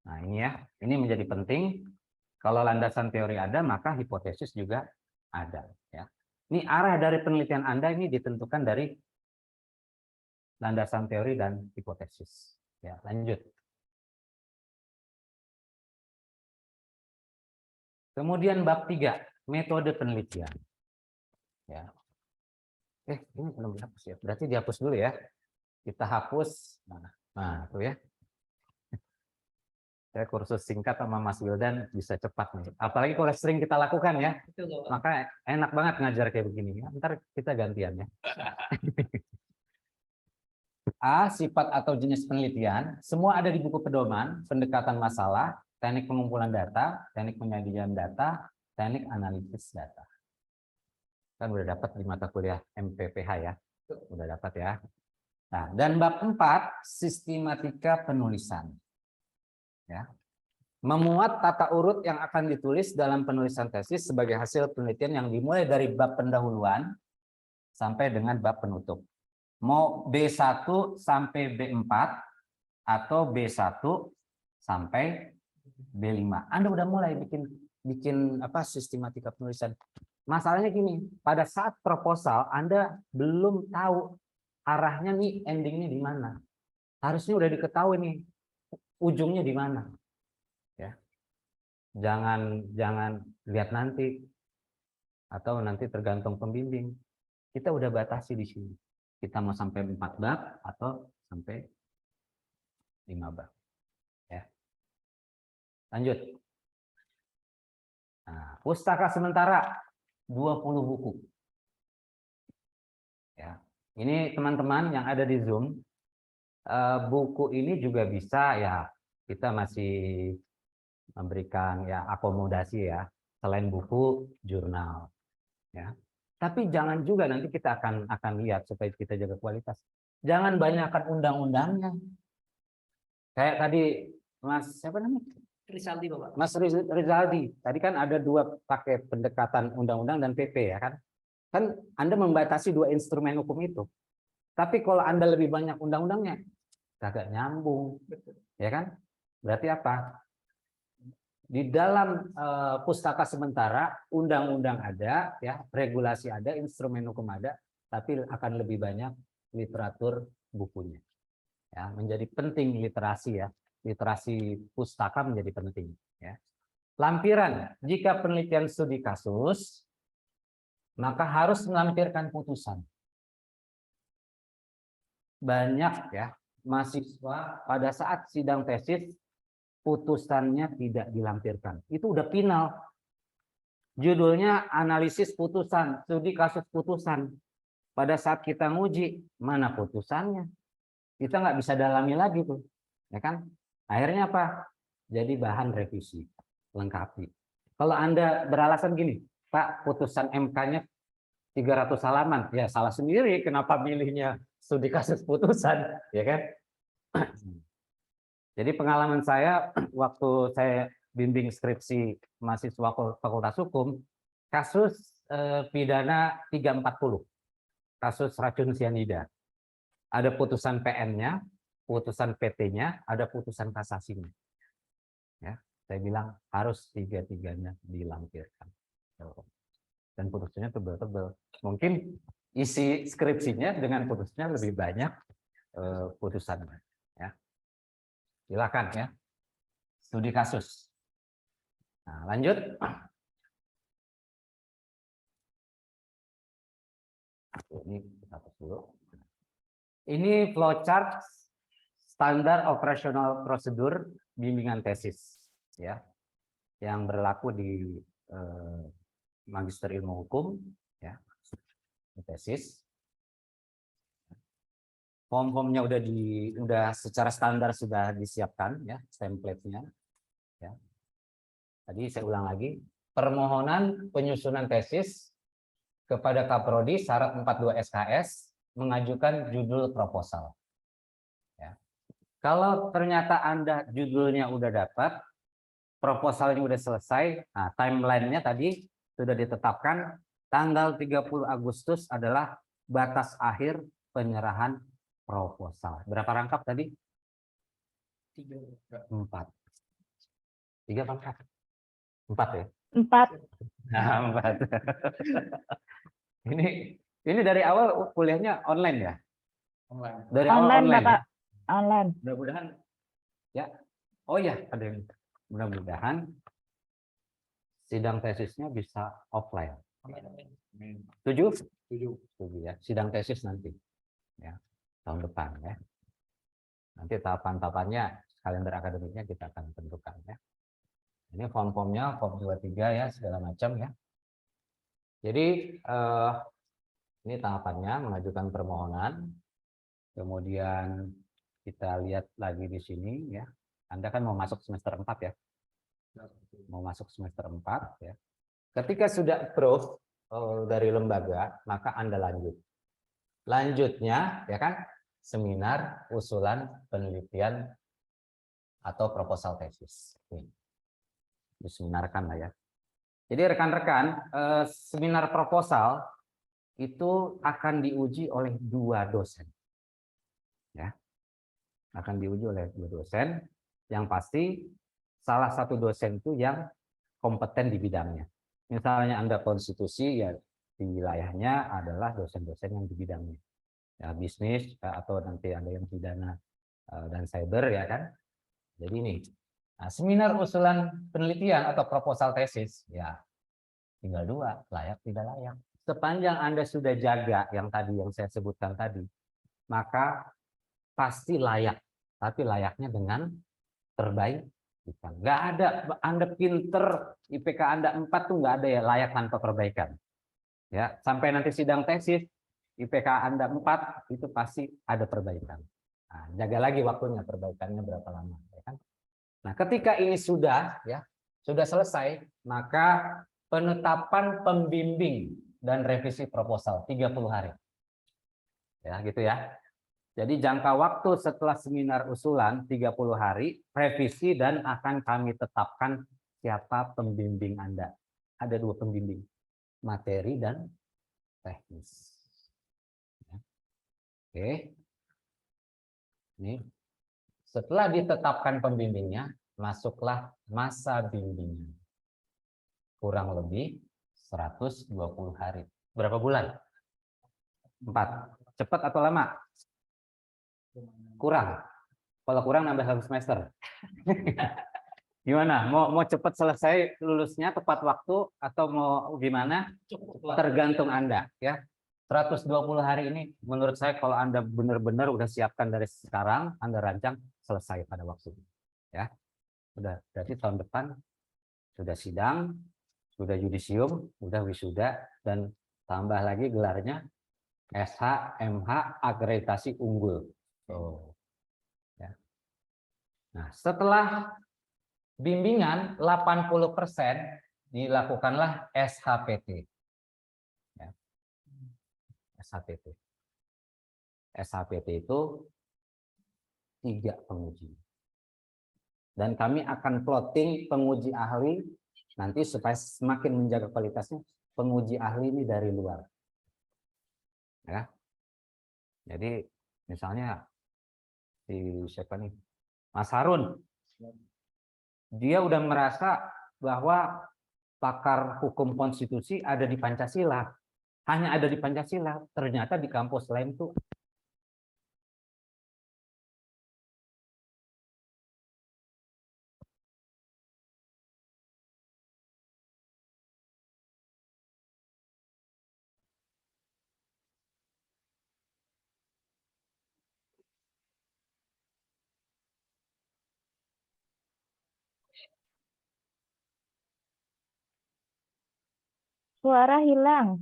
Nah ini ya, ini menjadi penting. Kalau landasan teori ada, maka hipotesis juga ada. Ya. Ini arah dari penelitian Anda ini ditentukan dari landasan teori dan hipotesis. Ya, lanjut. Kemudian bab 3, metode penelitian. Ya. Ini belum dihapus ya. Berarti dihapus dulu ya. Kita hapus. Nah, tuh ya. Saya kursus singkat sama Mas Wildan bisa cepat nih. Apalagi kalau sering kita lakukan ya. Maka enak banget ngajar kayak begini. Ntar kita gantian ya. A, sifat atau jenis penelitian. Semua ada di buku pedoman, pendekatan masalah, teknik pengumpulan data, teknik penyajian data, teknik analisis data. Kan udah dapat di mata kuliah MPPH ya. Udah dapat ya. Nah, dan bab 4, sistematika penulisan. Ya. Memuat tata urut yang akan ditulis dalam penulisan tesis sebagai hasil penelitian yang dimulai dari bab pendahuluan sampai dengan bab penutup. Mau B1 sampai B4 atau B1 sampai B5. Anda udah mulai bikin apa sistematika penulisan. Masalahnya gini, pada saat proposal Anda belum tahu arahnya nih, endingnya di mana. Harusnya udah diketahui nih ujungnya di mana. Ya. Jangan lihat nanti atau nanti tergantung pembimbing. Kita udah batasi di sini. Kita mau sampai 4 bab atau sampai 5 bab. Ya. Lanjut. Nah, pustaka sementara 20 buku. Ya. Ini teman-teman yang ada di Zoom, buku ini juga bisa ya, kita masih memberikan ya akomodasi ya, selain buku, jurnal. Ya. Tapi jangan juga nanti kita akan lihat supaya kita jaga kualitas. Jangan banyakkan undang-undangnya. Kayak tadi Mas siapa namanya? Rizaldi, Bapak. Mas Rizaldi. Tadi kan ada dua pakai pendekatan undang-undang dan PP ya kan? Kan Anda membatasi dua instrumen hukum itu. Tapi kalau Anda lebih banyak undang-undangnya, kagak nyambung. Betul. Ya kan? Berarti apa? Di dalam pustaka sementara, undang-undang ada, ya, regulasi ada, instrumen hukum ada, tapi akan lebih banyak literatur bukunya. Ya, menjadi penting literasi ya, literasi pustaka menjadi penting. Ya. Lampiran, jika penelitian studi kasus, maka harus melampirkan putusan. Banyak ya mahasiswa pada saat sidang tesis putusannya tidak dilampirkan. Itu udah final. Judulnya analisis putusan, studi kasus putusan. Pada saat kita nguji, mana putusannya? Kita nggak bisa dalami lagi tuh, ya kan? Akhirnya apa? Jadi bahan revisi, lengkapi. Kalau Anda beralasan gini, Pak, putusan MK-nya 300 halaman, ya salah sendiri. Kenapa milihnya studi kasus putusan, ya kan? Jadi pengalaman saya waktu saya bimbing skripsi mahasiswa Fakultas Hukum, kasus pidana 340, kasus racun sianida. Ada putusan PN-nya, putusan PT-nya, ada putusan kasasinya. Ya, saya bilang harus tiga-tiganya dilampirkan. Dan putusannya tebal-tebal. Mungkin isi skripsinya dengan putusannya lebih banyak putusannya. Ya. Silakan ya. Studi kasus. Nah, lanjut. Ini kita hapus dulu. Ini flowchart standar operasional prosedur bimbingan tesis ya. Yang berlaku di Magister Ilmu Hukum ya. Tesis. Form-formnya udah secara standar sudah disiapkan ya, template-nya ya. Tadi saya ulang lagi, permohonan penyusunan tesis kepada Kaprodi syarat 42 SKS mengajukan judul proposal. Ya. Kalau ternyata Anda judulnya udah dapat, proposalnya udah selesai, nah timeline-nya tadi sudah ditetapkan, tanggal 30 Agustus adalah batas akhir penyerahan proposal. Berapa rangkap tadi? 3. 4. 3 rangkap? 4 ya? 4. Nah, 4. Ini dari awal kuliahnya online ya? Online. Dari awal Online, online Bapak. ya? Online. Mudah-mudahan ya. Oh ya, ada yang mudah-mudahan sidang tesisnya bisa offline. Setuju? Setuju ya. Sidang tesis nanti ya, tahun depan ya. Nanti tahapan-tahapannya, kalender akademiknya kita akan tentukan ya. Ini form-formnya, form 23 ya, segala macam ya. Jadi ini tahapannya, mengajukan permohonan, kemudian kita lihat lagi di sini ya. Anda kan mau masuk semester 4 ya. Mau masuk semester 4 ya. Ketika sudah approve dari lembaga, maka Anda lanjut. Lanjutnya ya kan, seminar usulan penelitian atau proposal tesis. Diseminarkan lah ya. Jadi rekan-rekan, seminar proposal itu akan diuji oleh 2 dosen. Ya. Akan diuji oleh 2 dosen. Yang pasti salah satu dosen itu yang kompeten di bidangnya. Misalnya Anda konstitusi, ya di wilayahnya adalah dosen-dosen yang di bidangnya. Ya, bisnis atau nanti ada yang pidana dan cyber ya kan. Jadi ini. Nah, seminar usulan penelitian atau proposal tesis, ya tinggal 2, layak tidak layak. Sepanjang Anda sudah jaga yang tadi yang saya sebutkan tadi, maka pasti layak. Tapi layaknya dengan terbaik. Nggak ada Anda pinter, IPK Anda 4 tuh nggak ada ya layak tanpa perbaikan. Ya, sampai nanti sidang tesis IPK Anda 4 itu pasti ada perbaikan. Nah, jaga lagi waktunya perbaikannya berapa lama, ya kan? Nah, ketika ini sudah selesai, maka penetapan pembimbing dan revisi proposal 30 hari. Ya, gitu ya. Jadi jangka waktu setelah seminar usulan 30 hari, revisi dan akan kami tetapkan siapa pembimbing Anda. Ada 2 pembimbing, materi dan teknis. Oke. Ini setelah ditetapkan pembimbingnya, masuklah masa bimbingnya. Kurang lebih 120 hari. Berapa bulan? 4. Cepat atau lama? Kurang. Kalau kurang nambah 1 semester. Gimana? Mau cepat selesai lulusnya tepat waktu atau mau gimana? Tergantung Anda, ya. 120 hari ini menurut saya kalau Anda benar-benar udah siapkan dari sekarang, Anda rancang selesai pada waktu. Ya. Udah, berarti tahun depan sudah sidang, sudah yudisium, sudah wisuda, dan tambah lagi gelarnya SH, MH, akreditasi unggul. Oh. Ya. Nah, setelah bimbingan 80% dilakukanlah SHPT. Ya. SHPT. SHPT itu 3 penguji. Dan kami akan plotting penguji ahli nanti supaya semakin menjaga kualitasnya. Penguji ahli ini dari luar. Ya. Jadi misalnya si siapa nih? Mas Harun. Dia udah merasa bahwa pakar hukum konstitusi ada di Pancasila. Hanya ada di Pancasila, ternyata di kampus lain tuh Suara hilang.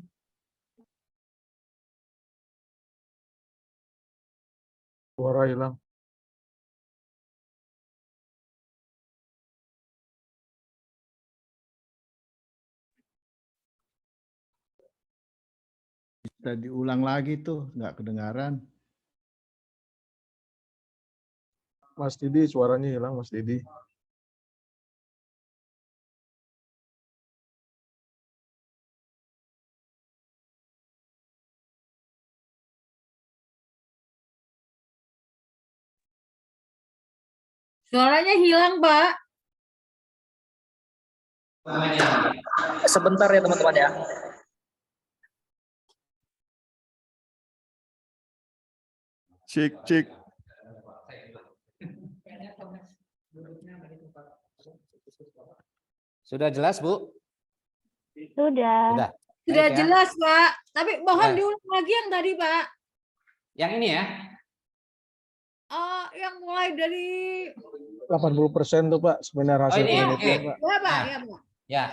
Suara hilang. Bisa diulang lagi tuh, nggak kedengaran. Mas Didi, suaranya hilang, Mas Didi. Suaranya hilang, Pak. Sebentar ya teman-teman ya. Cik, cik. sudah jelas, Bu? Sudah. Sudah. Sudah Baik, ya. jelas, Pak. Tapi mohon Ya. diulang lagi yang tadi, Pak. Yang ini ya. Yang mulai dari 80% tuh Pak, seminar hasil ini ya, penelitian oke. Pak. ya, Pak, Nah. ya, Pak. Ya.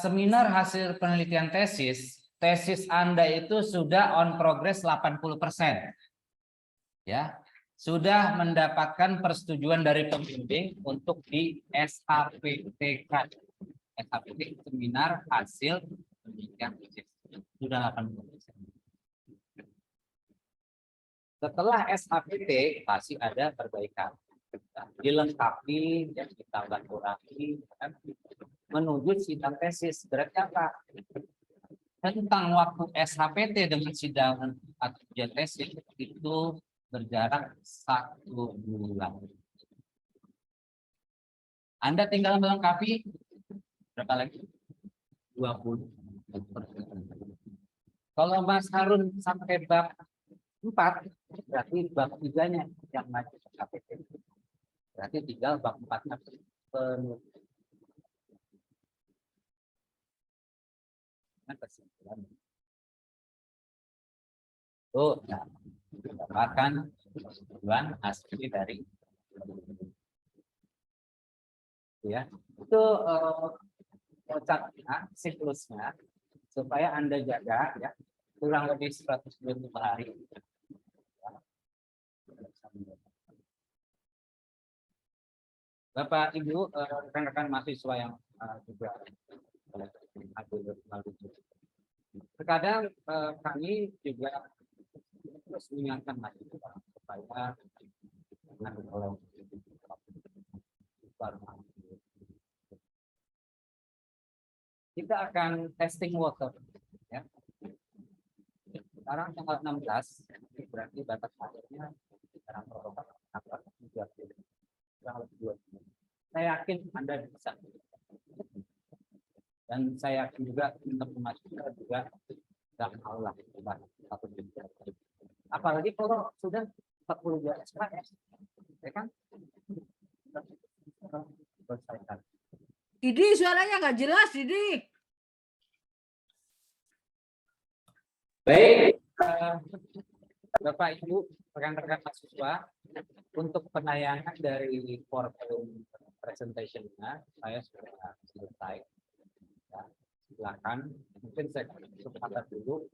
Seminar hasil penelitian tesis Anda itu sudah on progress 80%. Ya. Sudah mendapatkan persetujuan dari pembimbing untuk di SHPT-kan. SHPT seminar hasil penelitian tesis. Sudah 80%. Setelah SHPT pasti ada perbaikan. Dilengkapi dan ditambah kurangi kan? Menuju sidang tesis. Berarti apa? Tentang waktu SHPT dengan sidang atau ujian tesis itu berjarak 1 bulan. Anda tinggal melengkapi berapa lagi? 20. Kalau Mas Harun sampai bab 4, berarti bab 3-nya yang maju SHPT. Berarti tinggal bab 4-nya penuh. Kesimpulan. Tuh, ya. Mendapatkan tujuan asli dari ya itu siklusnya supaya Anda jaga ya kurang lebih 120 hari. Bapak Ibu, rekan-rekan mahasiswa yang juga hadir. Terkadang kami juga terus mengingatkan mahasiswa supaya kita akan testing water ya. Sekarang tanggal 16 berarti batas akhirnya sekarang protokol kurang lebih 2 bulan. Saya yakin Anda bisa. Dan saya yakin juga teman-teman mahasiswa juga tidak maulah satu jam. Apalagi kalau sudah 40 jam ya kan? Didi suaranya nggak jelas, Didi. Baik, Bapak Ibu, rekan-rekan mahasiswa, untuk penayangan dari PowerPoint presentation-nya saya sudah selesai. Ya, silakan, mungkin saya kesempatan dulu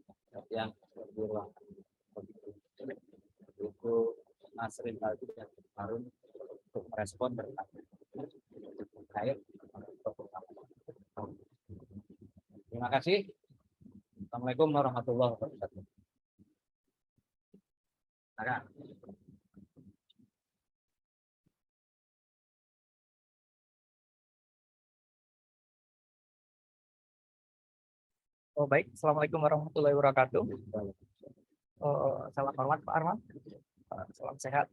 yang di ruangan itu Nasrin tadi dan Harun untuk merespon terkait. Terima kasih. Assalamualaikum warahmatullahi wabarakatuh. Oh baik, Assalamualaikum warahmatullahi wabarakatuh. Salam hormat Pak Arman. Salam sehat.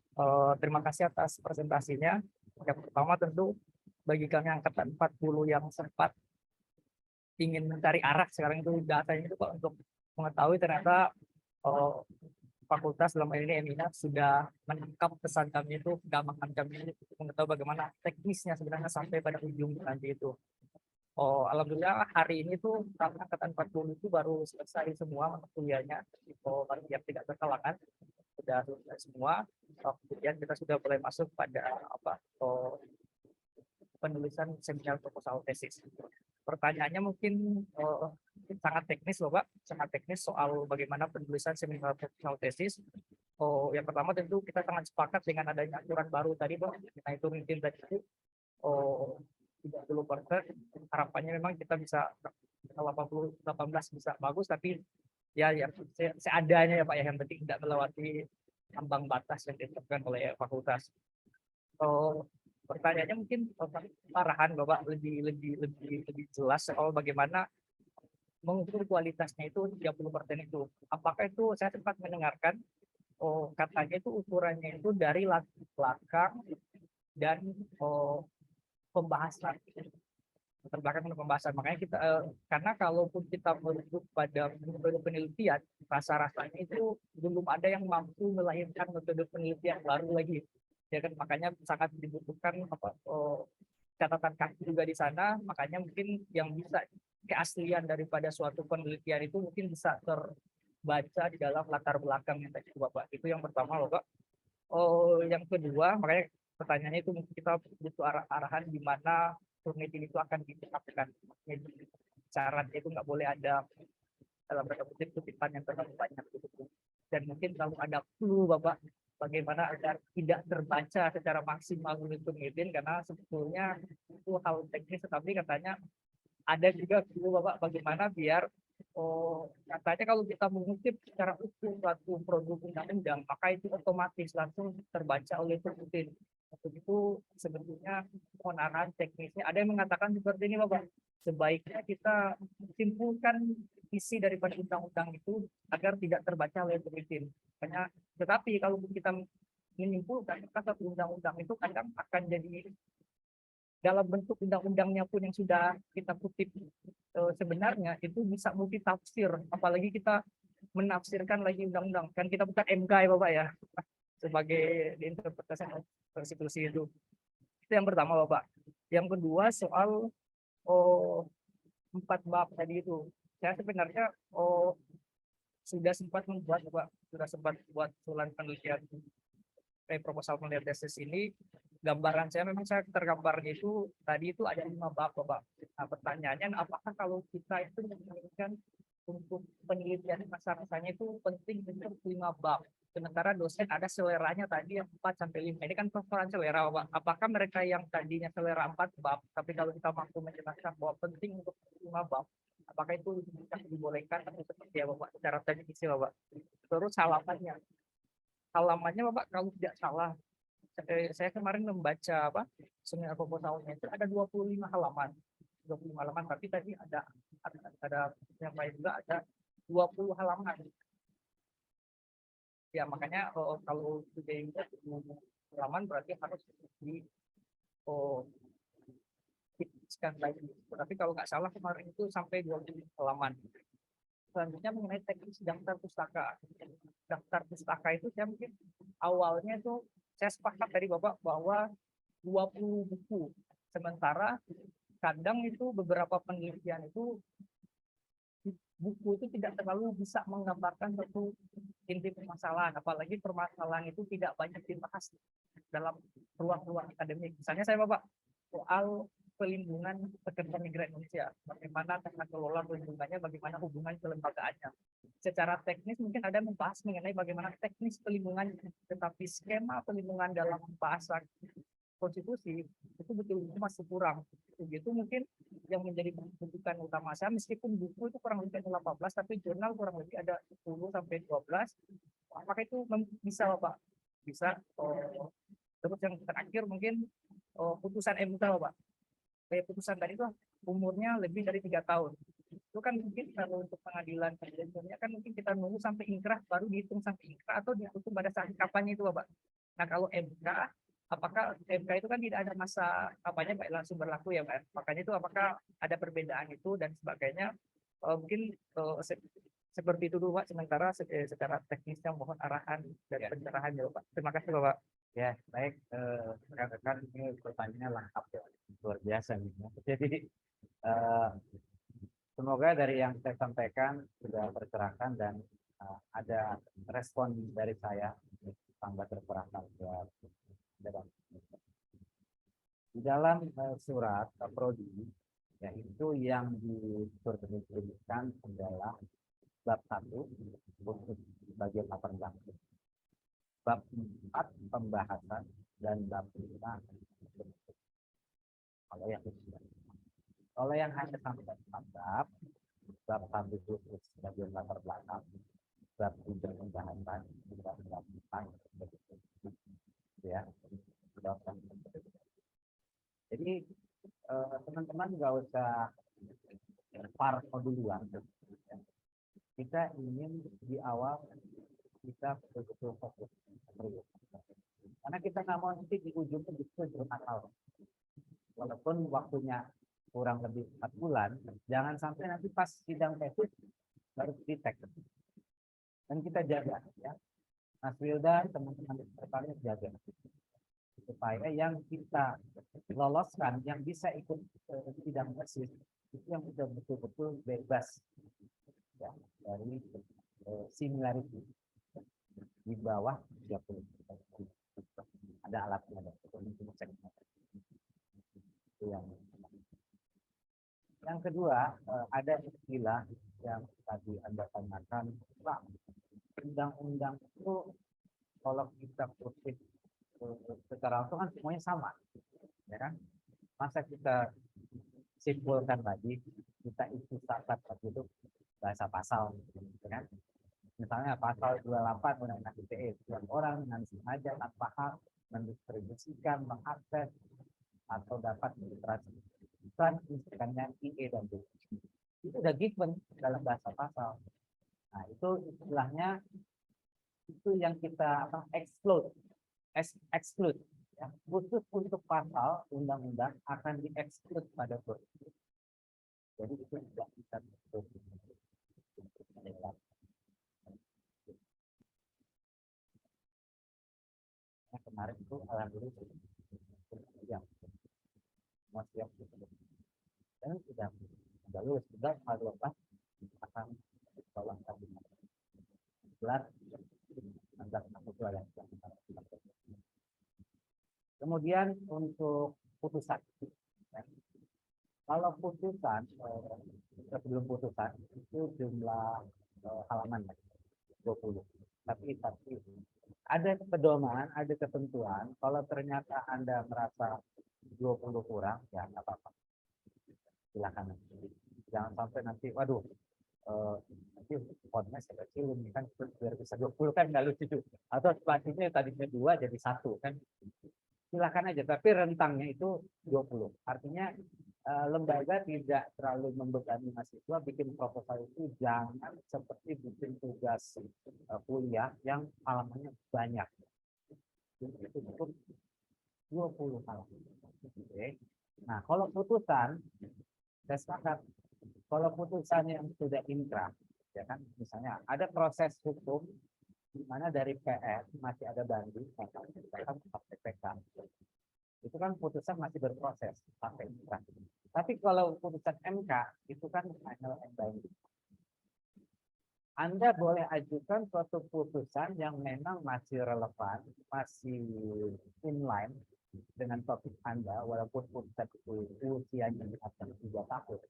Terima kasih atas presentasinya. Yang pertama tentu bagi kami angkatan 40 yang sempat ingin mencari arah sekarang itu datanya itu Pak untuk mengetahui ternyata fakultas dalam hal ini Emina sudah menangkap pesan kami itu, kegamangan kami untuk mengetahui bagaimana teknisnya sebenarnya sampai pada ujung nanti itu. Alhamdulillah hari ini tuh kami angkatan 40 itu baru selesai semua mata kuliahnya. Baru yang tidak berkalangan sudah selesai semua. Kemudian kita sudah mulai masuk pada penulisan seminar proposal tesis. Pertanyaannya mungkin sangat teknis loh Pak, sangat teknis soal bagaimana penulisan seminar proposal tesis. Yang pertama tentu kita sangat sepakat dengan adanya aturan baru tadi Pak, kita itu mungkin tadi itu 30%, harapannya memang kita bisa 18 bisa bagus, tapi ya seadanya ya Pak, yang penting tidak melewati ambang batas yang ditetapkan oleh fakultas. Pertanyaannya mungkin arahan Bapak lebih jelas soal bagaimana mengukur kualitasnya itu 30% itu. Apakah itu saya sempat mendengarkan katanya itu ukurannya itu dari latar belakang dan pembahasan makanya kita karena kalaupun kita merujuk pada metode penelitian rasa-rasanya itu belum ada yang mampu melahirkan metode penelitian baru lagi ya kan, makanya sangat dibutuhkan catatan kaki juga di sana, makanya mungkin yang bisa keaslian daripada suatu penelitian itu mungkin bisa terbaca di dalam latar belakang yang tadi Bapak. Itu yang pertama loh Pak. Yang kedua, makanya pertanyaannya itu kita butuh arahan di mana penelitian itu akan ditetapkan. Jadi syarat itu nggak boleh ada dalam tanda kutip kutipan yang terlalu banyak gitu. Dan mungkin kalau ada clue Bapak bagaimana agar tidak terbaca secara maksimal oleh penelitian, karena sebetulnya itu hal teknis, tetapi katanya ada juga clue Bapak bagaimana biar katanya kalau kita mengutip secara utuh suatu produk undang-undang maka itu otomatis langsung terbaca oleh penelitian. Untuk itu sebetulnya keonaran teknisnya ada yang mengatakan seperti ini Bapak, sebaiknya kita simpulkan isi daripada undang-undang itu agar tidak terbaca oleh penelitian. Tetapi kalau kita menyimpulkan maka satu undang-undang itu kadang akan jadi dalam bentuk undang-undangnya pun yang sudah kita kutip sebenarnya itu bisa multitafsir, apalagi kita menafsirkan lagi undang-undang, kan kita bukan MK ya Bapak ya sebagai interpretasi konstitusi itu yang pertama Bapak. Yang kedua soal 4 bab tadi itu saya sebenarnya sudah sempat membuat Bapak, sudah sempat buat usulan penelitian proposal penelitian tesis ini, gambaran saya memang saya tergambarnya itu tadi itu ada 5 bab, Bapak. Nah, pertanyaannya apakah kalau kita itu menginginkan untuk penelitian rasa-rasanya itu penting untuk 5 bab. Sementara dosen ada seleranya tadi yang 4 sampai 5. Ini kan persoalan selera, Bapak. Apakah mereka yang tadinya selera 4 bab, tapi kalau kita mampu menjelaskan bahwa penting untuk 5 bab, apakah itu bisa dibolehkan atau seperti apa, Bapak? Secara teknis, Bapak. Terus halamannya Bapak kalau tidak salah, saya kemarin membaca seminar proposalnya itu ada 25 halaman. 25 halaman, tapi tadi ada yang lain juga ada 20 halaman. Ya, makanya kalau sudah 20 halaman berarti harus dituliskan lagi. Tapi kalau nggak salah kemarin itu sampai 20 halaman. Selanjutnya mengenai teknis daftar pustaka. Daftar pustaka itu saya mungkin awalnya itu saya sepakat dari Bapak bahwa 20 buku. Sementara kadang itu beberapa penelitian itu buku itu tidak terlalu bisa menggambarkan satu inti permasalahan, apalagi permasalahan itu tidak banyak dibahas dalam ruang-ruang akademik. Misalnya saya Bapak soal pelindungan pekerja migran Indonesia, bagaimana tata kelola pelindungannya, bagaimana hubungan kelembagaannya. Secara teknis mungkin ada membahas mengenai bagaimana teknis pelindungan, tetapi skema pelindungan dalam bahasa konstitusi itu betul-betul masih kurang. Begitu mungkin yang menjadi rujukan utama saya, meskipun buku itu kurang lebih ada 18, tapi jurnal kurang lebih ada 10 sampai 12. Apakah itu bisa Bapak? Bisa. Terus yang terakhir mungkin putusan MK Bapak. Kayak putusan tadi itu umurnya lebih dari 3 tahun. Itu kan mungkin kalau untuk pengadilan kerjanya kan mungkin kita nunggu sampai inkrah baru dihitung sampai inkrah atau dihitung pada saat kampanye itu Bapak. Nah kalau MK, apakah MK itu kan tidak ada masa kampanye Pak langsung berlaku ya Pak? Makanya itu apakah ada perbedaan itu dan sebagainya? Mungkin seperti itu dulu Pak. Sementara secara teknisnya mohon arahan dan pencerahan ya Pak. Terima kasih Bapak. Ya, baik, rekan-rekan, ini pertanyaannya lengkap ya, luar biasa nih. Jadi semoga dari yang saya sampaikan sudah tercerahkan dan ada respon dari saya tambah tercerahkan ya. Di dalam surat Prodi, yaitu yang diperlukan adalah bab 1 untuk bagian 18. Bab 4 pembahasan dan bab 5 kalau yang hanya sampai bab 1 itu bagian latar belakang, bab 3 pembahasan, bab 4 ya. Jadi teman-teman nggak usah parno duluan. Kita ingin di awal kita betul-betul fokus. Karena kita nggak mau nanti di ujungnya justru bermasalah. Walaupun waktunya kurang lebih 4 bulan, jangan sampai nanti pas sidang tesis baru di-tag. Dan kita jaga ya. Mas Wildan, teman-teman terkait jaga. Supaya yang kita loloskan, yang bisa ikut sidang tesis, itu yang sudah betul-betul bebas ya, dari similarity. Di bawah 30 ada alatnya ada itu yang kedua ada istilah yang tadi Anda tanyakan, Pak, undang-undang itu kalau kita kutip secara langsung kan semuanya sama ya kan, masa kita simpulkan lagi, kita isi sakat itu bahasa pasal gitu kan. Misalnya pasal 28 Undang-Undang ITE, setiap orang dengan sengaja tanpa hak mendistribusikan, mengakses atau dapat mentransmisikannya IE dan B. Itu udah given dalam bahasa pasal. Nah, itu istilahnya itu yang kita exclude ya. Khusus untuk pasal undang-undang akan di-exclude pada prosedur. Jadi itu tidak bisa kemarin itu alhamdulillah yang semua siap dan sudah lulus sudah tanggal 12 akan bawa kabinet 11 tanggal 6 bulan. Kemudian untuk putusan. Kalau putusan, sebelum putusan itu jumlah halaman 20. Tapi ada pedoman, ada ketentuan. Kalau ternyata Anda merasa 20 kurang, ya nggak apa-apa. Silakan. Jangan sampai nanti, waduh, nanti fontnya saya kecilin kan biar bisa 20 kan nggak lucu. Atau spasinya tadinya 2 jadi 1 kan. Silakan aja, tapi rentangnya itu 20. Artinya lembaga tidak terlalu membebani mahasiswa bikin proposal itu jangan seperti bikin tugas kuliah yang halamannya banyak. Itu cukup 20 halaman. Oke. Nah, kalau putusan, saya sepakat. Kalau putusan yang sudah inkrah, ya kan, misalnya ada proses hukum di mana dari PS masih ada banding, misalkan PPK, itu kan putusan masih berproses sampai inkrah. Tapi kalau putusan MK itu kan final and binding. Anda boleh ajukan suatu putusan yang memang masih relevan, masih inline dengan topik Anda, walaupun putusan itu usianya di atas 3 tahun.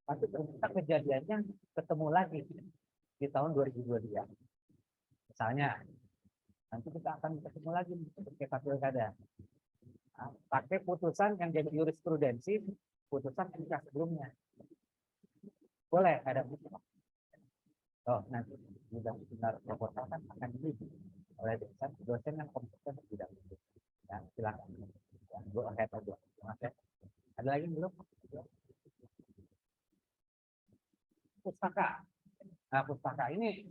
Tapi ternyata kejadiannya ketemu lagi di tahun 2022. Misalnya, nanti kita akan ketemu lagi seperti pilkada. Nah, pakai putusan yang jadi jurisprudensi, putusan MK sebelumnya. Boleh ada putusan. Oh, nanti benar proposal kan akan diuji oleh dosen yang kompeten di bidang itu. Ya, silakan. Ya, go ahead aja. Oke. Ada lagi belum? Pustaka. Nah, pustaka ini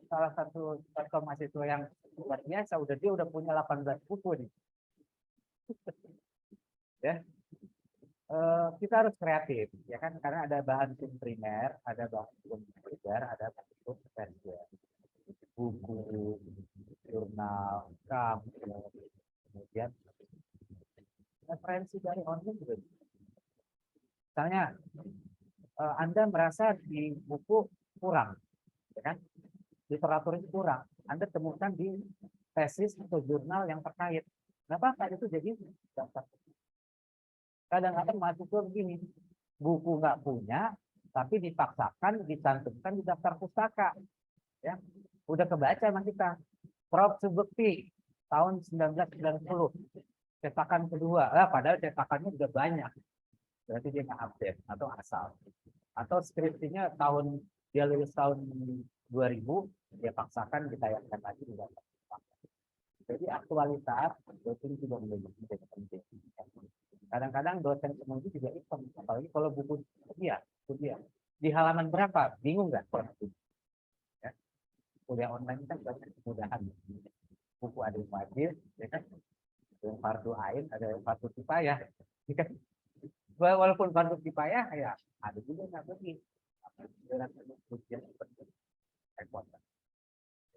salah satu contoh mahasiswa yang luar biasa. Dia udah punya 18 buku nih. Ya. Kita harus kreatif, ya kan? Karena ada bahan hukum primer, ada bahan hukum sekunder, ada bahan hukum tersier. Buku, jurnal, kamus, kemudian referensi dari online juga. Misalnya, Anda merasa di buku kurang, ya kan? Literaturnya kurang. Anda temukan di tesis atau jurnal yang terkait. Kenapa? Itu jadi daftar. Kadang-kadang mahasiswa begini, buku nggak punya, tapi dipaksakan dicantumkan di daftar pustaka. Ya, udah kebaca sama kita. Prof. Subekti tahun 1990, cetakan kedua. Padahal cetakannya juga banyak. Berarti dia nggak update atau asal. Atau skripsinya dia lulus tahun 2000, dia paksakan ditayangkan lagi di daftar pustaka. Jadi aktualitas dosen juga menjadi penting. Kadang-kadang dosen umum juga hitam, apalagi kalau buku kuliah di halaman berapa, bingung nggak? Ya. Kuliah online kan banyak kemudahan. Buku ada yang wajib, ya kan? Ada yang fardu ain, ada yang fardu kifayah. Ya. Walaupun fardu kifayah, ya ada juga nggak pergi. Dengan ujian seperti repot.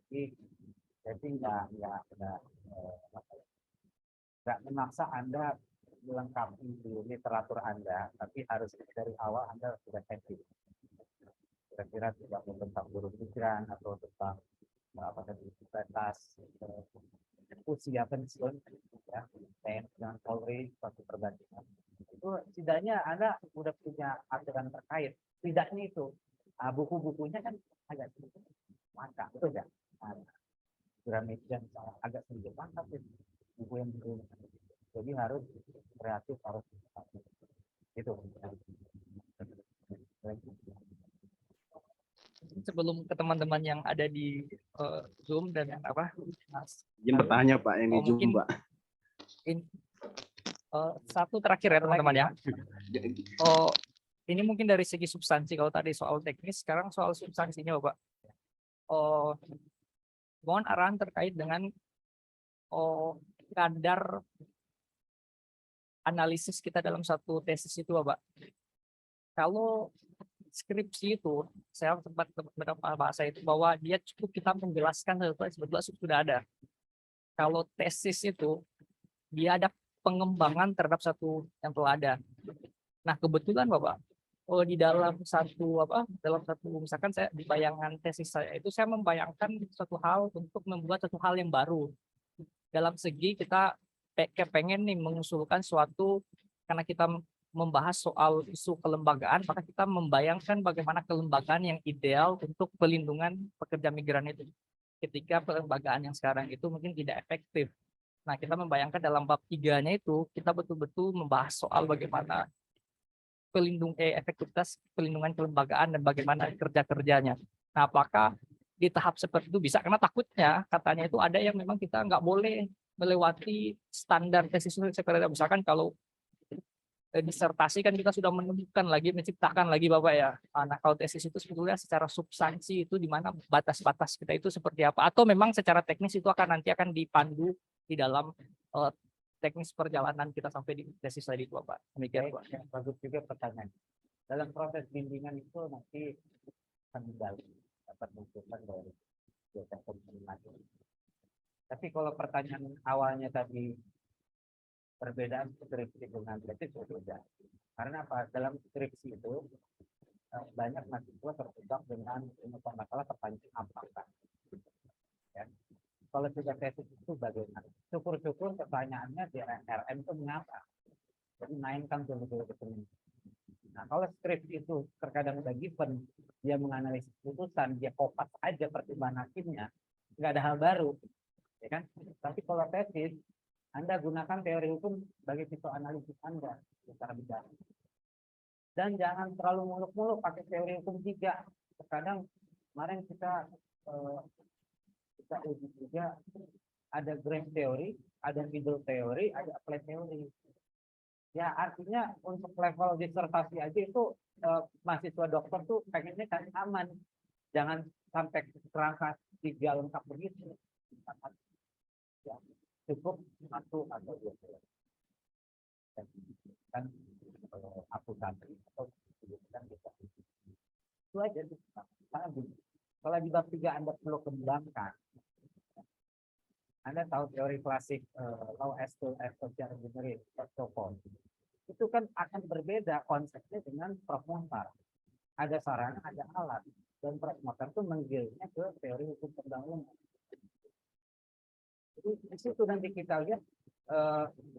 Jadi nggak memaksa Anda melengkapi literatur Anda, tapi harus dari awal Anda sudah happy. Kira-kira tidak tentang guru pikiran atau tentang apa tadi batas usia pensiun, ya, dengan Polri suatu perbandingan. Itu setidaknya Anda sudah punya aturan terkait. Tidaknya itu buku-bukunya kan agak sedikit maka itu ya. Gramedia agak sedikit maka buku yang berbeda. Jadi harus kreatif, harus itu. Sebelum ke teman-teman yang ada di Zoom dan apa? Izin bertanya Pak, ini Zoom mungkin, Pak. Satu terakhir ya teman-teman ya. Ini mungkin dari segi substansi, kalau tadi soal teknis, sekarang soal substansinya Bapak. Mohon arahan terkait dengan kadar analisis kita dalam satu tesis itu, Bapak. Kalau skripsi itu, saya sempat beberapa bahasa itu bahwa dia cukup kita menjelaskan sebetulnya sudah ada. Kalau tesis itu, dia ada pengembangan terhadap satu yang telah ada. Nah, kebetulan Bapak, di dalam satu misalkan saya di bayangan tesis saya itu saya membayangkan suatu hal untuk membuat satu hal yang baru dalam segi kita kepengen nih mengusulkan suatu, karena kita membahas soal isu kelembagaan, maka kita membayangkan bagaimana kelembagaan yang ideal untuk pelindungan pekerja migran itu. Ketika pelembagaan yang sekarang itu mungkin tidak efektif. Nah, kita membayangkan dalam bab 3-nya itu, kita betul-betul membahas soal bagaimana efektivitas pelindungan kelembagaan dan bagaimana kerja-kerjanya. Nah, apakah di tahap seperti itu bisa? Karena takutnya katanya itu ada yang memang kita nggak boleh melewati standar tesis seperti itu. Misalkan kalau disertasi kan kita sudah menemukan lagi, menciptakan lagi Bapak ya. Nah, kalau tesis itu sebetulnya secara substansi itu di mana batas-batas kita itu seperti apa? Atau memang secara teknis itu nanti akan dipandu di dalam teknis perjalanan kita sampai di tesis tadi itu Bapak. Demikian Pak. Bagus juga pertanyaan. Dalam proses bimbingan itu nanti akan dapat menentukan dari data komunikasi. Tapi kalau pertanyaan awalnya tadi perbedaan skripsi dengan tesis berbeda. Karena apa? Dalam skripsi itu banyak mahasiswa terjebak dengan masalah pertanyaan apakah. Ya. Kalau sudah tesis itu bagaimana? Syukur-syukur pertanyaannya di RM itu mengapa? Jadi mainkan dulu ketemu. Nah, kalau skripsi itu terkadang udah given, dia menganalisis putusan, dia kopas aja pertimbangan hakimnya, nggak ada hal baru, ya kan? Tapi kalau tesis, Anda gunakan teori hukum sebagai pisau analisis Anda secara bicara. Dan jangan terlalu muluk-muluk pakai teori hukum 3. Terkadang kemarin kita uji juga ada grade teori, ada middle teori, ada applied teori. Ya artinya untuk level disertasi aja itu mahasiswa dokter tuh pengennya kan aman, jangan sampai kerangka 3 lengkap begitu. Ya, cukup 1 atau 2 kan aku santri atau kan bisa itu aja. Kalau di bab 3 Anda perlu kembangkan, Anda tahu teori klasik law as to generate itu kan akan berbeda konsepnya dengan Prof. Mohtar. Ada sarana, ada alat, dan Prof. Mohtar itu menggilirnya ke teori hukum perundang-undangan. Jadi di situ nanti kita lihat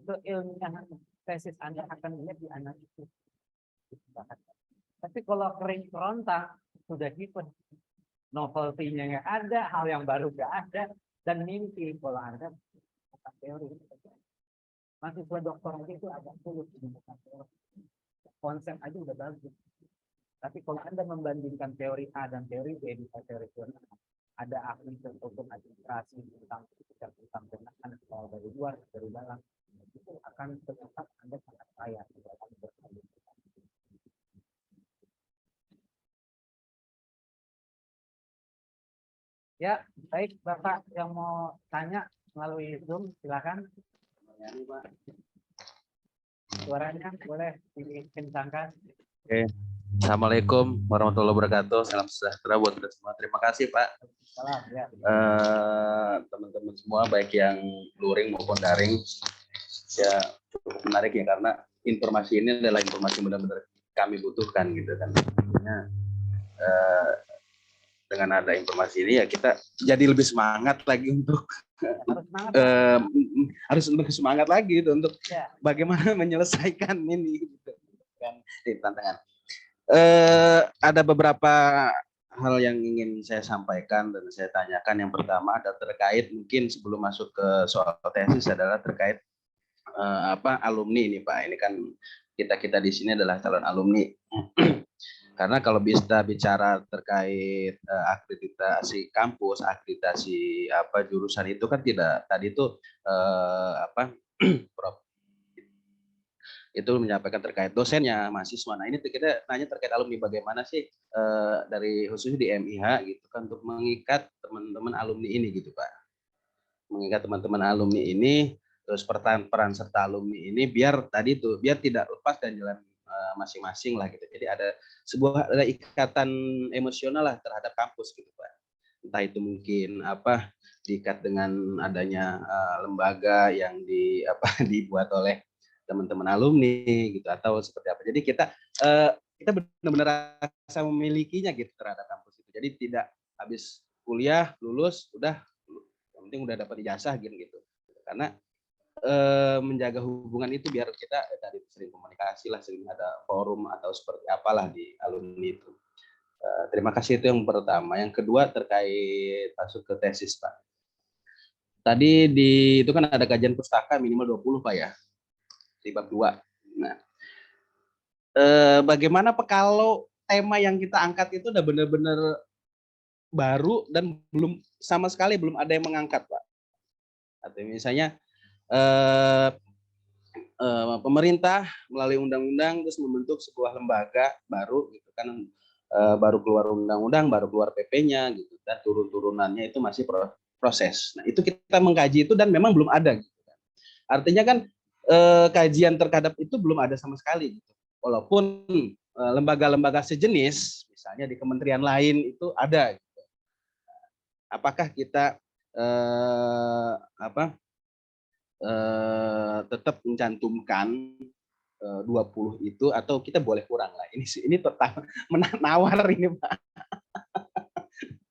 keilmiahan tesis Anda akan dilihat di analisis. Tapi kalau kering kerontang sudah given, novelty-nya nggak ada, hal yang baru nggak ada, dan mimpi kalau Anda teori. Mahasiswa dokter itu agak sulit menemukan teori. Konsep aja udah bagus. Tapi kalau Anda membandingkan teori A dan teori B di teori kewenangan, ada ahli hukum administrasi tentang kewenangan dari luar, dari dalam, itu akan tetap Anda sangat kaya di dalam berkali. Ya, baik Bapak yang mau tanya melalui Zoom, silakan. Suaranya boleh dikencangkan. Oke. Assalamualaikum warahmatullahi wabarakatuh. Salam sejahtera buat kita semua. Terima kasih Pak. Salam ya. Teman-teman semua baik yang luring maupun daring. Ya cukup menarik ya karena informasi ini adalah informasi benar-benar kami butuhkan gitu kan. Dengan ada informasi ini ya kita jadi lebih semangat lagi untuk harus lebih semangat lagi gitu, untuk bagaimana menyelesaikan ini gitu kan di tantangan. Ada beberapa hal yang ingin saya sampaikan dan saya tanyakan. Yang pertama ada terkait, mungkin sebelum masuk ke soal tesis, adalah terkait alumni ini Pak. Ini kan kita di sini adalah calon alumni. Karena kalau bisa bicara terkait akreditasi kampus, akreditasi jurusan itu kan tidak, tadi itu Prof itu menyampaikan terkait dosennya, mahasiswa. Nah ini kita nanya terkait alumni, bagaimana sih dari khususnya di MIH gitu kan untuk mengikat teman-teman alumni ini gitu Pak, mengikat teman-teman alumni ini, terus peran serta alumni ini biar tadi itu biar tidak lepas dan jalan masing-masing lah gitu. Jadi ada ikatan emosional lah terhadap kampus gitu Pak. Entah itu mungkin diikat dengan adanya lembaga yang dibuat oleh teman-teman alumni gitu atau seperti apa. Jadi kita benar-benar rasa memilikinya gitu terhadap kampus itu. Jadi tidak habis kuliah lulus udah yang penting udah dapat ijazah gitu. Karena menjaga hubungan itu biar kita tadi sering komunikasi lah, sering ada forum atau seperti apalah di alumni itu. Terima kasih, itu yang pertama. Yang kedua terkait masuk ke tesis, Pak. Tadi itu kan ada kajian pustaka minimal 20, Pak ya, di bab 2. Nah, bagaimana Pak kalau tema yang kita angkat itu udah benar-benar baru dan belum sama sekali belum ada yang mengangkat, Pak? Atau misalnya pemerintah melalui undang-undang terus membentuk sebuah lembaga baru gitu kan, baru keluar undang-undang, baru keluar PP-nya gitu, dan turun-turunannya itu masih proses. Nah, itu kita mengkaji itu dan memang belum ada gitu kan. Artinya kan kajian terhadap itu belum ada sama sekali gitu. Walaupun lembaga-lembaga sejenis misalnya di kementerian lain itu ada gitu. Apakah kita tetap mencantumkan 20 itu atau kita boleh kurang lah? Ini tetap menawar ini, Pak.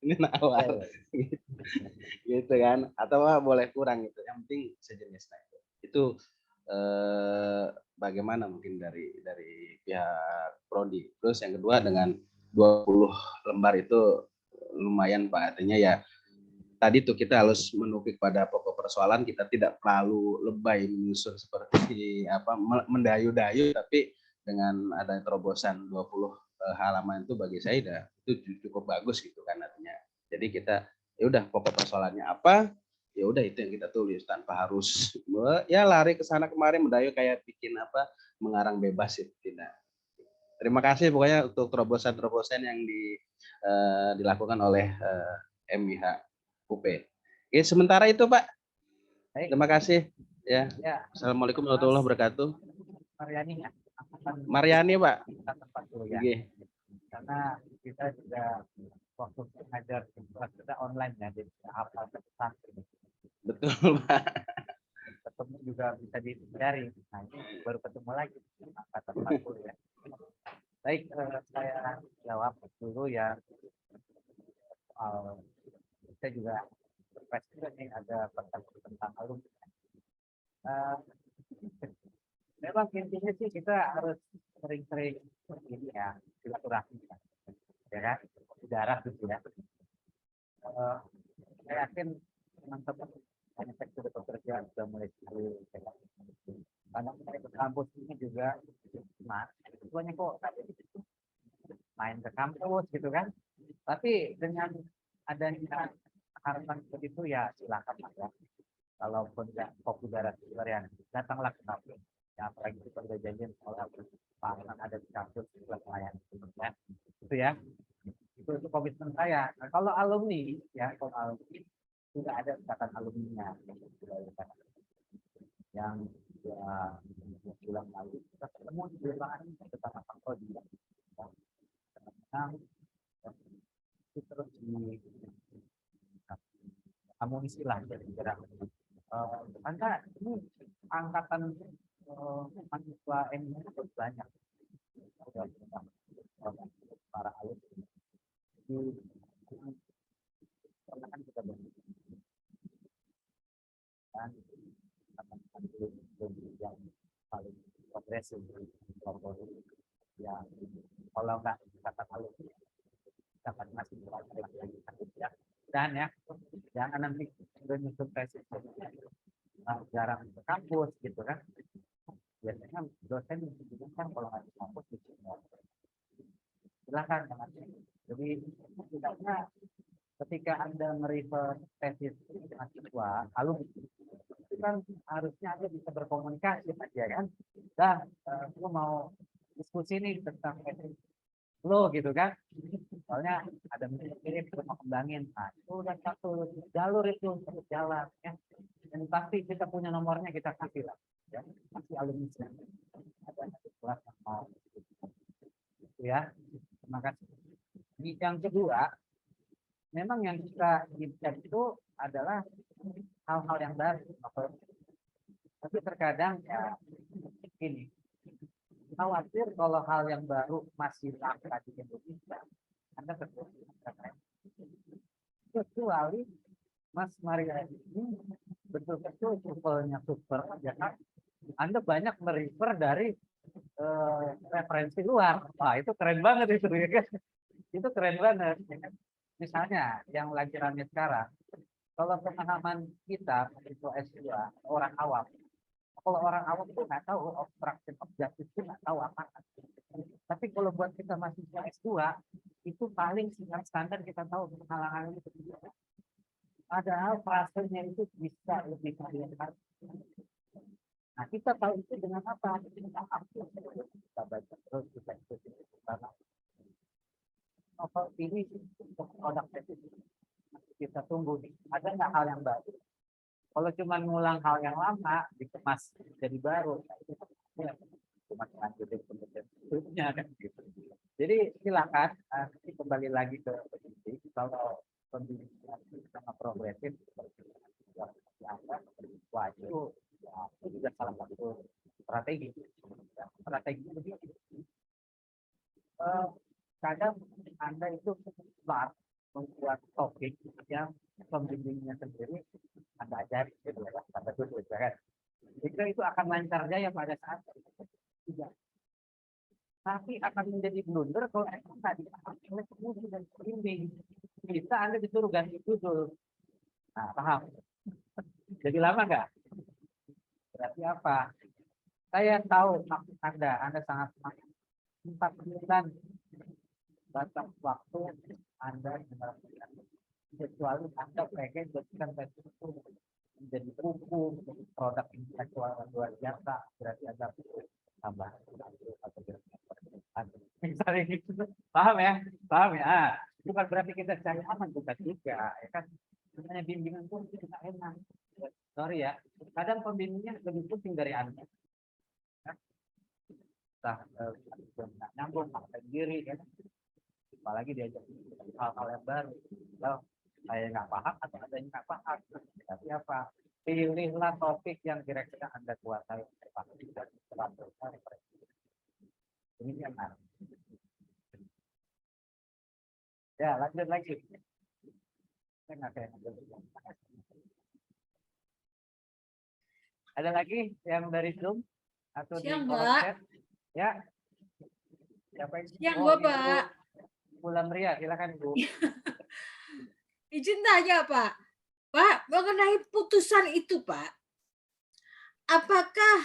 Ini nawar gitu kan, atau boleh kurang gitu, yang penting sejenis. Nah, itu bagaimana mungkin dari pihak prodi. Terus yang kedua, dengan 20 lembar itu lumayan, Pak, artinya ya tadi tuh kita harus menukik pada pokok persoalan, kita tidak terlalu lebay menyusun seperti mendayu-dayu, tapi dengan ada terobosan 20 halaman itu bagi saya itu cukup bagus gitu kan, artinya. Jadi kita ya udah pokok persoalannya apa, ya udah itu yang kita tulis tanpa harus ya lari ke sana kemari mendayu kayak bikin mengarang bebas itu tidak. Terima kasih pokoknya untuk terobosan-terobosan yang dilakukan oleh MIH UP. Oke, sementara itu, Pak. Baik. Terima kasih. Ya. Assalamualaikum Assalamualaikum warahmatullahi wabarakatuh. Mariani ya. Mariani, Pak. Kita tempat dulu ya. Oke. Karena kita juga waktu mengajar kita online ya, jadi hafal pesan. Betul, Pak. Ketemu juga bisa dihindari. Nah, ini baru ketemu lagi angkatan 40 ya. Baik, saya jawab dulu ya. Saya juga berpikir nih ada pertanyaan tentang alumni. Memang intinya sih kita harus sering-sering ini ya, silaturahmi ya kan, darat gitu ya. Saya yakin teman-teman banyak sektor pekerjaan sudah mulai sibuk. Karena mereka ke kampus ini juga banyak kok main ke kampus gitu kan. Tapi dengan adanya harapan seperti itu ya silakan Pak ya. Kalaupun nggak fokus darat yang datanglah ke kampus. Ya, apalagi kita udah janjian kalau Pak Ahmad ada di kampus juga melayani ya. Itu ya. Itu komitmen saya. Nah, kalau alumni ya, kalau alumni sudah ada ikatan alumninya yang bulan lalu kita ketemu di belakang bersama Pak Kodi. Terus di amunisi lah kira-kira. Karena ini angkatan mahasiswa MI itu banyak. Para alumni di kan kita dan yang paling progresif ya, kalau nggak kata alumni dapat masih lagi ya. Dan ya jangan nanti menyusun tesis jarang ke kampus gitu kan, biasanya dosen kan kalau nggak di kampus silakan. Jadi tidaknya ketika Anda merefer tesis mahasiswa alumni itu kan harusnya Anda bisa berkomunikasi aja kan, dah aku mau diskusi nih tentang tesis lo gitu kan, soalnya ada mirip mau kembangin, nah itu udah satu jalur itu satu jalan ya, dan pasti kita punya nomornya kita kasih lah ya, kasih alumni ada kelas yang mau gitu ya. Terima kasih. Yang kedua, memang yang kita lihat itu adalah hal-hal yang baru, tapi terkadang ya ini khawatir kalau hal yang baru masih langka di Indonesia, Anda kecuali Mas Maria ini betul-betul surveinya super, ya kan? Anda banyak merefer dari referensi luar. Wah, itu keren banget itu, ya kan? Itu keren banget. Ya kan? Misalnya yang lagi rame sekarang, kalau pemahaman kita itu S2 orang awam, kalau orang awam itu nggak tahu obstruction of justice itu nggak tahu apa. Tapi kalau buat kita mahasiswa S2 itu paling standar kita tahu penghalangan itu. Padahal frasenya itu bisa lebih kalian. Nah, kita tahu itu dengan apa? Kita hapus, kita baca terus, kita ikuti. Novel ini untuk produk kita tunggu nih. Ada nggak hal yang baru? Kalau cuma ngulang hal yang lama, dikemas jadi baru, ya, cuma lanjutin berikutnya kan gitu. Jadi silakan nanti kembali lagi ke pendidik. Kalau pendidikan sama progresif seperti wah itu juga salah satu strategi. Strategi begitu. Kadang Anda itu smart membuat topik yang pembimbingnya sendiri Anda ajari gitu ya, pada tujuh kan. Itu akan lancar jaya pada saat tidak. Tapi akan menjadi blunder kalau emang nggak dipahami oleh pembimbing dan pembimbing. Bisa Anda disuruh ganti judul. Nah, paham? Jadi lama nggak? Berarti apa? Saya tahu maksud Anda sangat semangat. 4 bulan batas waktu Anda kecuali Anda pengen jadikan itu menjadi buku, produk intelektual yang luar biasa, berarti Anda tambah misalnya gitu. Paham ya? Paham ya? Bukan berarti kita cari aman, bukan juga, ya kan? Sebenarnya bimbingan pun itu tidak enak. Sorry ya, kadang pembimbingnya lebih penting dari Anda. Entah nggak nyambung, pakai diri, ya. Apalagi diajak hal-hal yang baru. Kalau saya nggak paham atau ada yang nggak paham, tapi apa? Pilihlah topik yang kira-kira Anda kuasai. Ini yang menarik. Ya, lanjut lagi. Ada lagi yang dari Zoom atau Siang, di Pak. chat? Ya. Siapa yang Siang, Bapak. Bulan Ria, silakan Bu. Izin tanya, Pak. Pak, mengenai putusan itu, Pak, apakah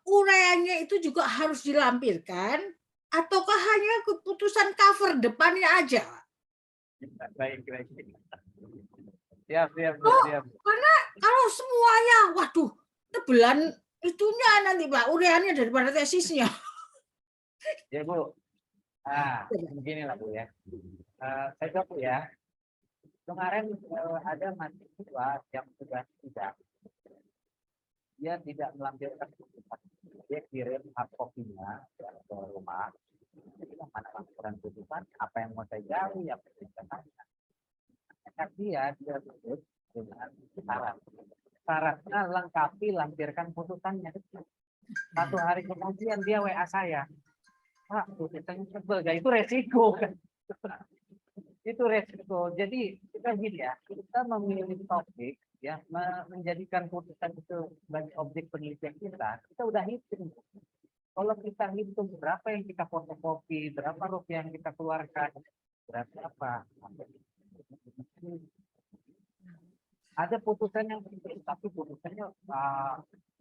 uraiannya itu juga harus dilampirkan ataukah hanya keputusan cover depannya aja? Baik. Siap. Karena kalau semuanya, waduh, tebelan itunya nanti Pak, uraiannya daripada tesisnya. Ya Bu. Nah, beginilah Bu ya. Saya jawab Bu ya. Kemarin ada mahasiswa yang sudah tidak, dia tidak melampirkan putusan, dia kirim hard copy-nya ke rumah. Jadi mana laporan putusan, apa yang mau saya jawab, apa yang saya tanya. Dia tulis dengan syaratnya lengkapi lampirkan putusannya. 1 hari kemudian dia WA saya, Pak, putusannya tebel, itu resiko kan. Itu resiko. Jadi kita gini ya, kita memilih topik ya, menjadikan putusan itu sebagai objek penelitian kita udah hitung. Kalau kita hitung berapa yang kita fotokopi, berapa rupiah yang kita keluarkan, berarti apa? Ada putusan yang tapi putusannya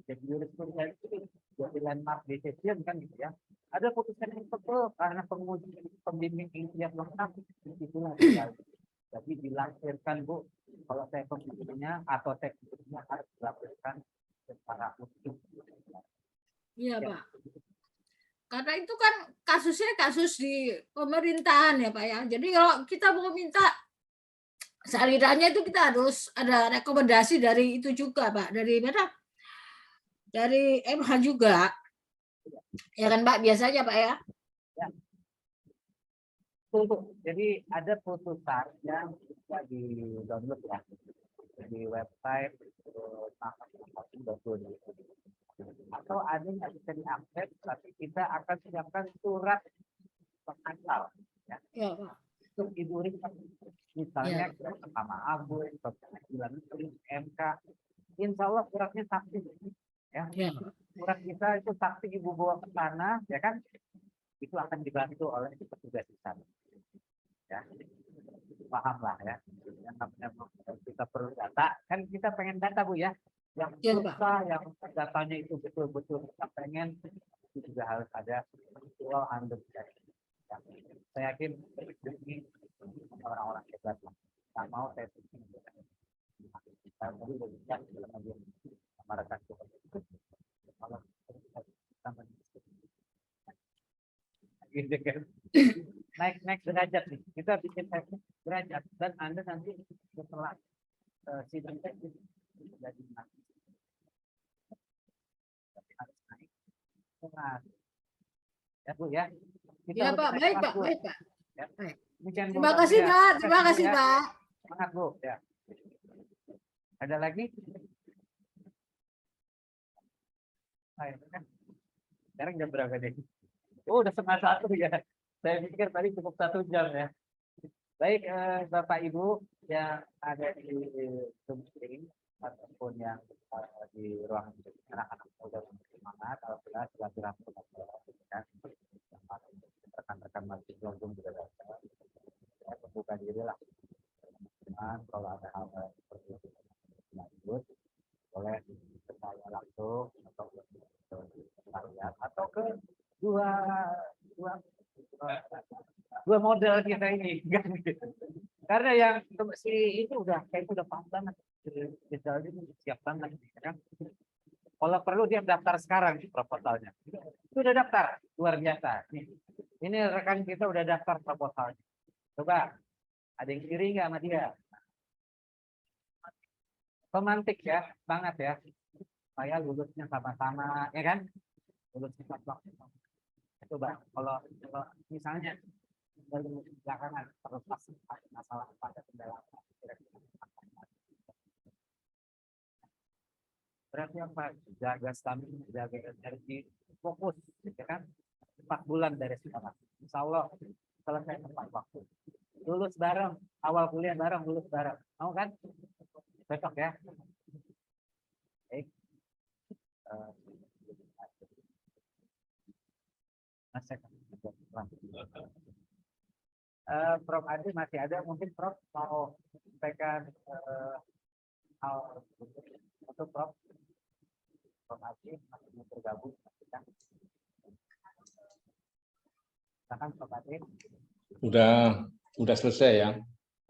jadi jurisprudensi itu jadi landmark decision kan gitu ya. Ada putusan yang betul karena penguji pembimbing yang lengkap itulah jadi dilampirkan Bu. Kalau saya pembimbingnya atau tekniknya harus dilampirkan secara utuh. Iya Pak. Karena itu kan kasusnya kasus di pemerintahan ya Pak ya. Jadi kalau kita mau minta salirannya itu kita harus ada rekomendasi dari itu juga Pak, dari mana? Dari MH juga. Ya kan Pak, biasanya Pak ya. Ya. Betul. Jadi ada putusan yang bisa di-download ya di website atau ada yang bisa diakses, tapi kita akan siapkan surat pengantar ya. Ya Pak. Untuk Ibu Risma, misalnya ke Mahkamah Agung, ke Pengadilan Negeri, MK, insya Allah uratnya sakti. Ya. Ya. Urat kita itu sakti ibu bawa ke sana, ya kan? Itu akan dibantu oleh petugas di sana. Ya. Paham lah ya. Yang namanya kita perlu data, kan kita pengen data Bu ya. Yang Ya, susah, yang datanya itu betul-betul kita pengen, itu juga harus ada visual understanding. Ya. Saya yakin ini orang-orang hebat lah. Tak mau saya kita perlu berbicara dalam bagian sama rekan kita. Kalau kita gitu kan. Naik derajat nih. Kita bikin derajat dan Anda nanti setelah sidang teknis jadi harus naik. Ya Bu ya. Kita Ya Pak, baik Pak, Bu. baik Pak. Ya. Baik. Demikian, Bu, Terima kasih ya. Pak, terima kasih ya. Pak. Semangat Bu ya. Ada lagi? Ayo, kan. Sekarang jam berapa deh? Oh, udah 1:30 ya. Saya pikir tadi cukup 1 jam ya. Baik, Bapak Ibu yang ada di Zoom meeting ataupun yang di ruang anak-anak muda semangat, alhamdulillah silaturahmi dengan rekan-rekan mahasiswa Zoom juga datang. Ya, membuka diri lah. Kalau ada hal seperti itu lanjut, boleh bertanya langsung atau ke dua model kita ini. Karena yang si itu udah paham banget, detailnya siap banget kan. Kalau perlu dia daftar sekarang proposalnya. Itu udah daftar, luar biasa. Ini rekan kita udah daftar proposalnya. Coba ada yang iri nggak sama dia? Pemantik ya, banget ya. Saya lulusnya sama-sama, ya kan? Lulusnya sama-sama. Coba kalau misalnya dari belakangan terlepas masalah pada pendalaman, berarti apa? Jaga stamina, jaga energi, fokus, ya kan? 4 bulan dari sekarang. Insya Allah selesai tepat waktu. Lulus bareng, awal kuliah bareng, lulus bareng. Mau kan? Besok ya. Baik. Prof Adi masih ada, mungkin Prof mau sampaikan hal untuk Prof Adi masih mau bergabung. Silakan Prof Adi. Udah selesai ya.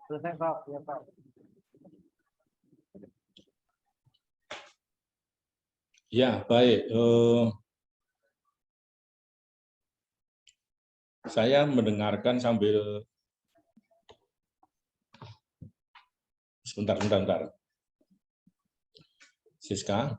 Selesai Prof, ya Prof. Ya, baik. Saya mendengarkan sambil sebentar. Siska.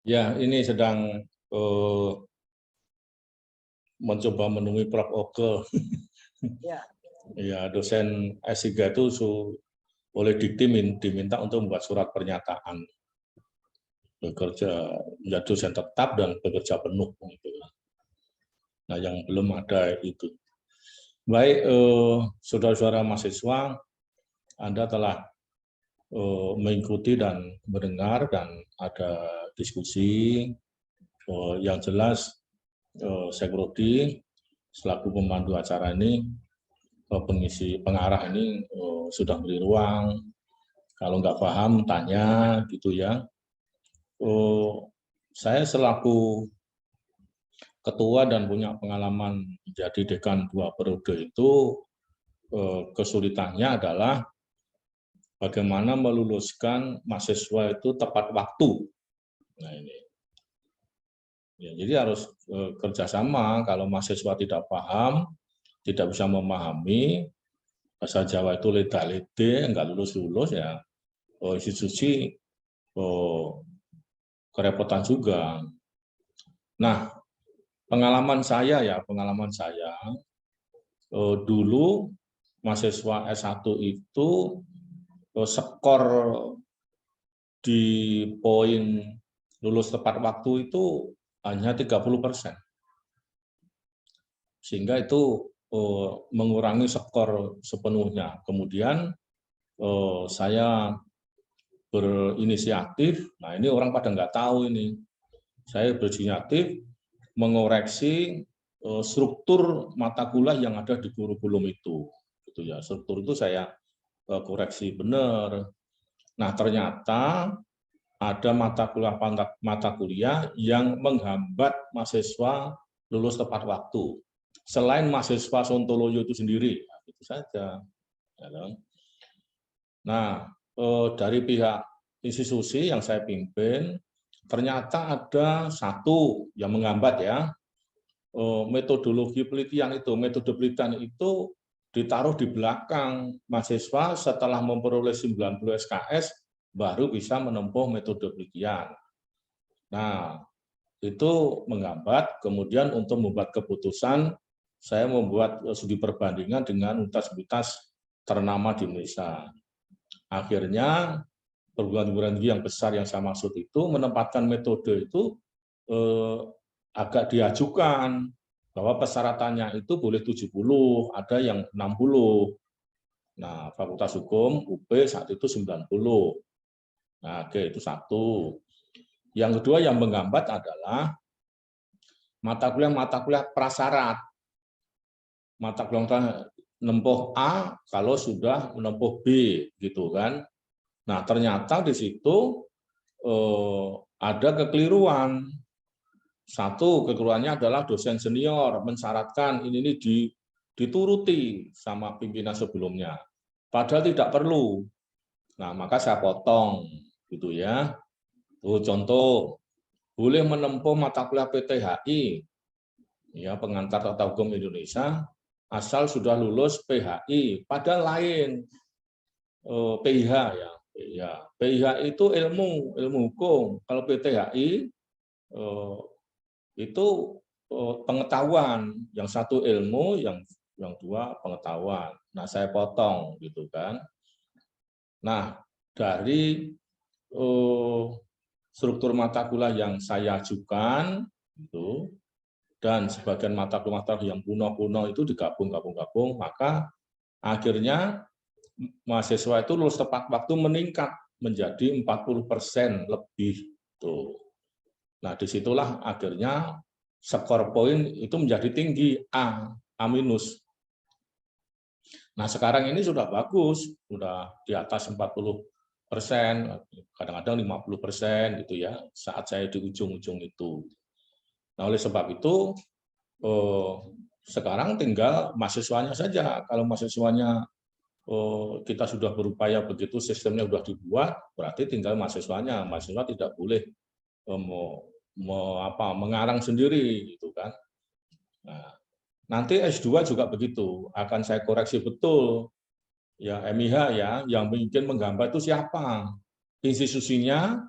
Ya, ini sedang mencoba menemui Prof. Oke. Ya. Ya, dosen S3 itu oleh Dikti diminta untuk membuat surat pernyataan bekerja menjadi dosen tetap dan bekerja penuh. Nah, yang belum ada itu. Baik, saudara-saudara mahasiswa, Anda telah mengikuti dan mendengar dan ada diskusi. Yang jelas, saya Rudi selaku pemandu acara ini, pengisi pengarah ini sudah beri ruang. Kalau nggak paham, tanya gitu ya. Saya selaku ketua dan punya pengalaman menjadi dekan 2 periode itu, kesulitannya adalah bagaimana meluluskan mahasiswa itu tepat waktu Nah ini. Ya, jadi harus kerjasama. Kalau mahasiswa tidak paham, tidak bisa memahami, bahasa Jawa itu leda-lede, enggak lulus-lulus ya, institusi kerepotan juga. Nah, pengalaman saya dulu mahasiswa S1 itu skor di poin lulus tepat waktu itu hanya 30%. Sehingga itu mengurangi skor sepenuhnya. Kemudian saya berinisiatif, nah ini orang pada nggak tahu ini, saya berinisiatif mengoreksi struktur mata kuliah yang ada di kurikulum itu. Gitu ya. Struktur itu saya koreksi benar. Nah ternyata ada mata kuliah yang menghambat mahasiswa lulus tepat waktu. Selain mahasiswa Sontoloyo itu sendiri, itu saja. Nah, dari pihak institusi yang saya pimpin, ternyata ada satu yang menghambat ya, metodologi penelitian itu, metode penelitian itu ditaruh di belakang mahasiswa setelah memperoleh 90 SKS, baru bisa menempuh metode penelitian. Nah, itu menghambat, kemudian untuk membuat keputusan, saya membuat studi perbandingan dengan universitas ternama di Indonesia. Akhirnya, perguruan tinggi yang besar yang saya maksud itu menempatkan metode itu agak diajukan, bahwa persyaratannya itu boleh 70, ada yang 60. Nah, Fakultas Hukum, UP saat itu 90. Nah, oke, itu satu. Yang kedua yang menghambat adalah mata kuliah prasyarat. Mata kuliah menempuh A kalau sudah menempuh B, gitu kan. Nah, ternyata di situ ada kekeliruan. Satu, kekeliruannya adalah dosen senior mensyaratkan ini dituruti sama pimpinan sebelumnya. Padahal tidak perlu. Nah, maka saya potong, gitu ya. Tuh, contoh, boleh menempuh mata kuliah PTHI, ya, pengantar tata hukum Indonesia, asal sudah lulus PHI. Padahal lain, PIH ya. PIH itu ilmu hukum. Kalau PTHI itu pengetahuan, yang satu ilmu, yang dua pengetahuan. Nah, saya potong, gitu kan. Nah, dari struktur mata kuliah yang saya ajukan itu, dan sebagian mata kuliah yang kuno-kuno itu digabung, maka akhirnya mahasiswa itu lulus tepat waktu meningkat menjadi 40% lebih. Tuh. Nah, disitulah akhirnya skor poin itu menjadi tinggi, A minus. Nah, sekarang ini sudah bagus, sudah di atas 40%, kadang-kadang 50% gitu ya, saat saya di ujung-ujung itu. Nah, oleh sebab itu, sekarang tinggal mahasiswanya saja. Kalau mahasiswanya kita sudah berupaya begitu, sistemnya sudah dibuat, berarti tinggal mahasiswanya. Mahasiswa tidak boleh mengarang sendiri, gitu kan. Nah, nanti S2 juga begitu, akan saya koreksi betul. Ya, MIH ya, yang mungkin menggambar itu siapa? Institusinya,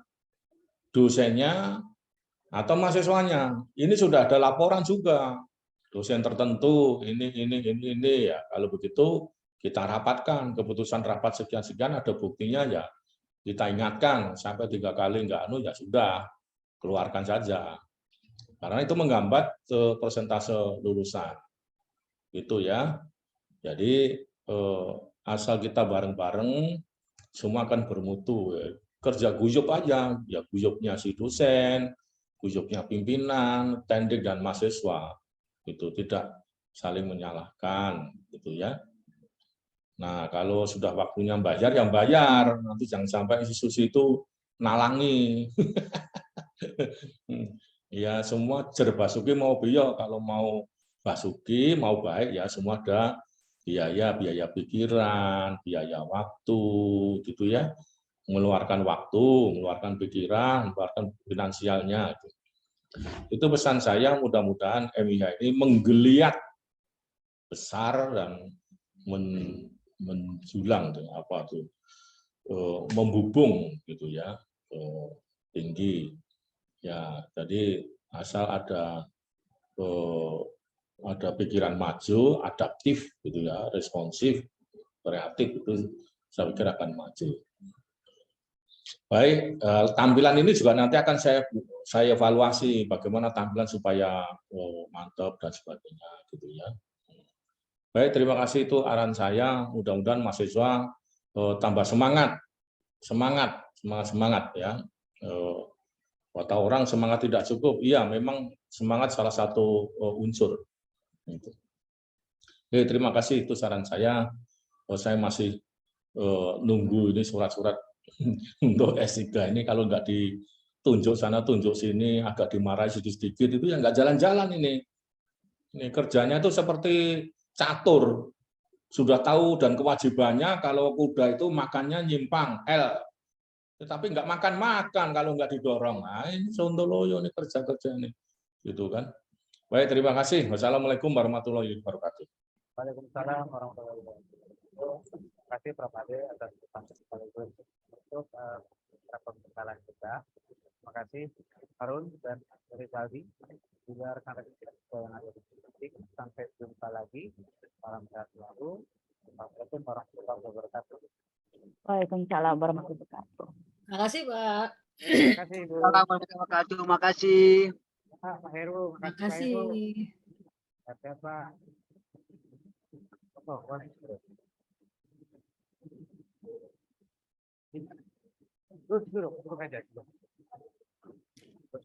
dosennya, atau mahasiswanya. Ini sudah ada laporan juga. Dosen tertentu, ini ya. Kalau begitu, kita rapatkan. Keputusan rapat sekian-sekian, ada buktinya ya. Kita ingatkan, sampai 3 kali enggak ya sudah, keluarkan saja. Karena itu menghambat persentase lulusan. Gitu ya. Jadi, asal kita bareng-bareng, semua akan bermutu. Kerja guyup aja, ya guyupnya si dosen, guyupnya pimpinan, tendik dan mahasiswa. Itu tidak saling menyalahkan, gitu ya. Nah, kalau sudah waktunya bayar, yang bayar. Nanti jangan sampai institusi itu nalangi. Ya, semua jer basuki mau biyo. Kalau mau basuki, mau baik, ya semua ada biaya pikiran, biaya waktu, gitu ya. mengeluarkan waktu, mengeluarkan pikiran, mengeluarkan finansialnya. Itu pesan saya, mudah-mudahan MIH ini menggeliat besar dan menjulang membubung gitu ya, tinggi ya. Jadi asal ada pikiran maju, adaptif gitu ya, responsif, kreatif, itu saya pikir akan maju. Baik, tampilan ini juga nanti akan saya evaluasi bagaimana tampilan supaya mantap dan sebagainya gitu ya. Baik, terima kasih, itu arahan saya. Mudah-mudahan mahasiswa tambah semangat ya. Kata orang semangat tidak cukup, iya memang semangat salah satu unsur. Gitu. Oke, terima kasih, itu saran saya. Saya masih nunggu ini surat-surat untuk S3 ini, kalau nggak ditunjuk sana tunjuk sini, agak dimarahi sedikit-sedikit, itu ya nggak jalan-jalan ini. Ini kerjanya itu seperti catur, sudah tahu dan kewajibannya kalau kuda itu makannya nyimpang L, tetapi nggak makan kalau nggak didorong. Nah, ini sontoloyo ini kerja-kerja ini, gitu kan. Baik, terima kasih. Wassalamualaikum warahmatullahi wabarakatuh. Waalaikumsalam warahmatullahi wabarakatuh. Terima kasih Prof. Ade atas sekaligus untuk pembekalan kita. Terima kasih Harun dan Rizaldi, juga rekan-rekan kita yang ada di sini. Sampai jumpa lagi. Salam sehat selalu. Assalamualaikum warahmatullahi wabarakatuh. Waalaikumsalam warahmatullahi wabarakatuh. Terima kasih, Pak. Terima kasih Ibu. Wabarakatuh. Makasih. Pak Heru, Terima makasih Pak kasih. Heru. Sehat Pak. Oh, duduk aja.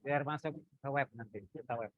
Biar masuk ke web nanti, kita web.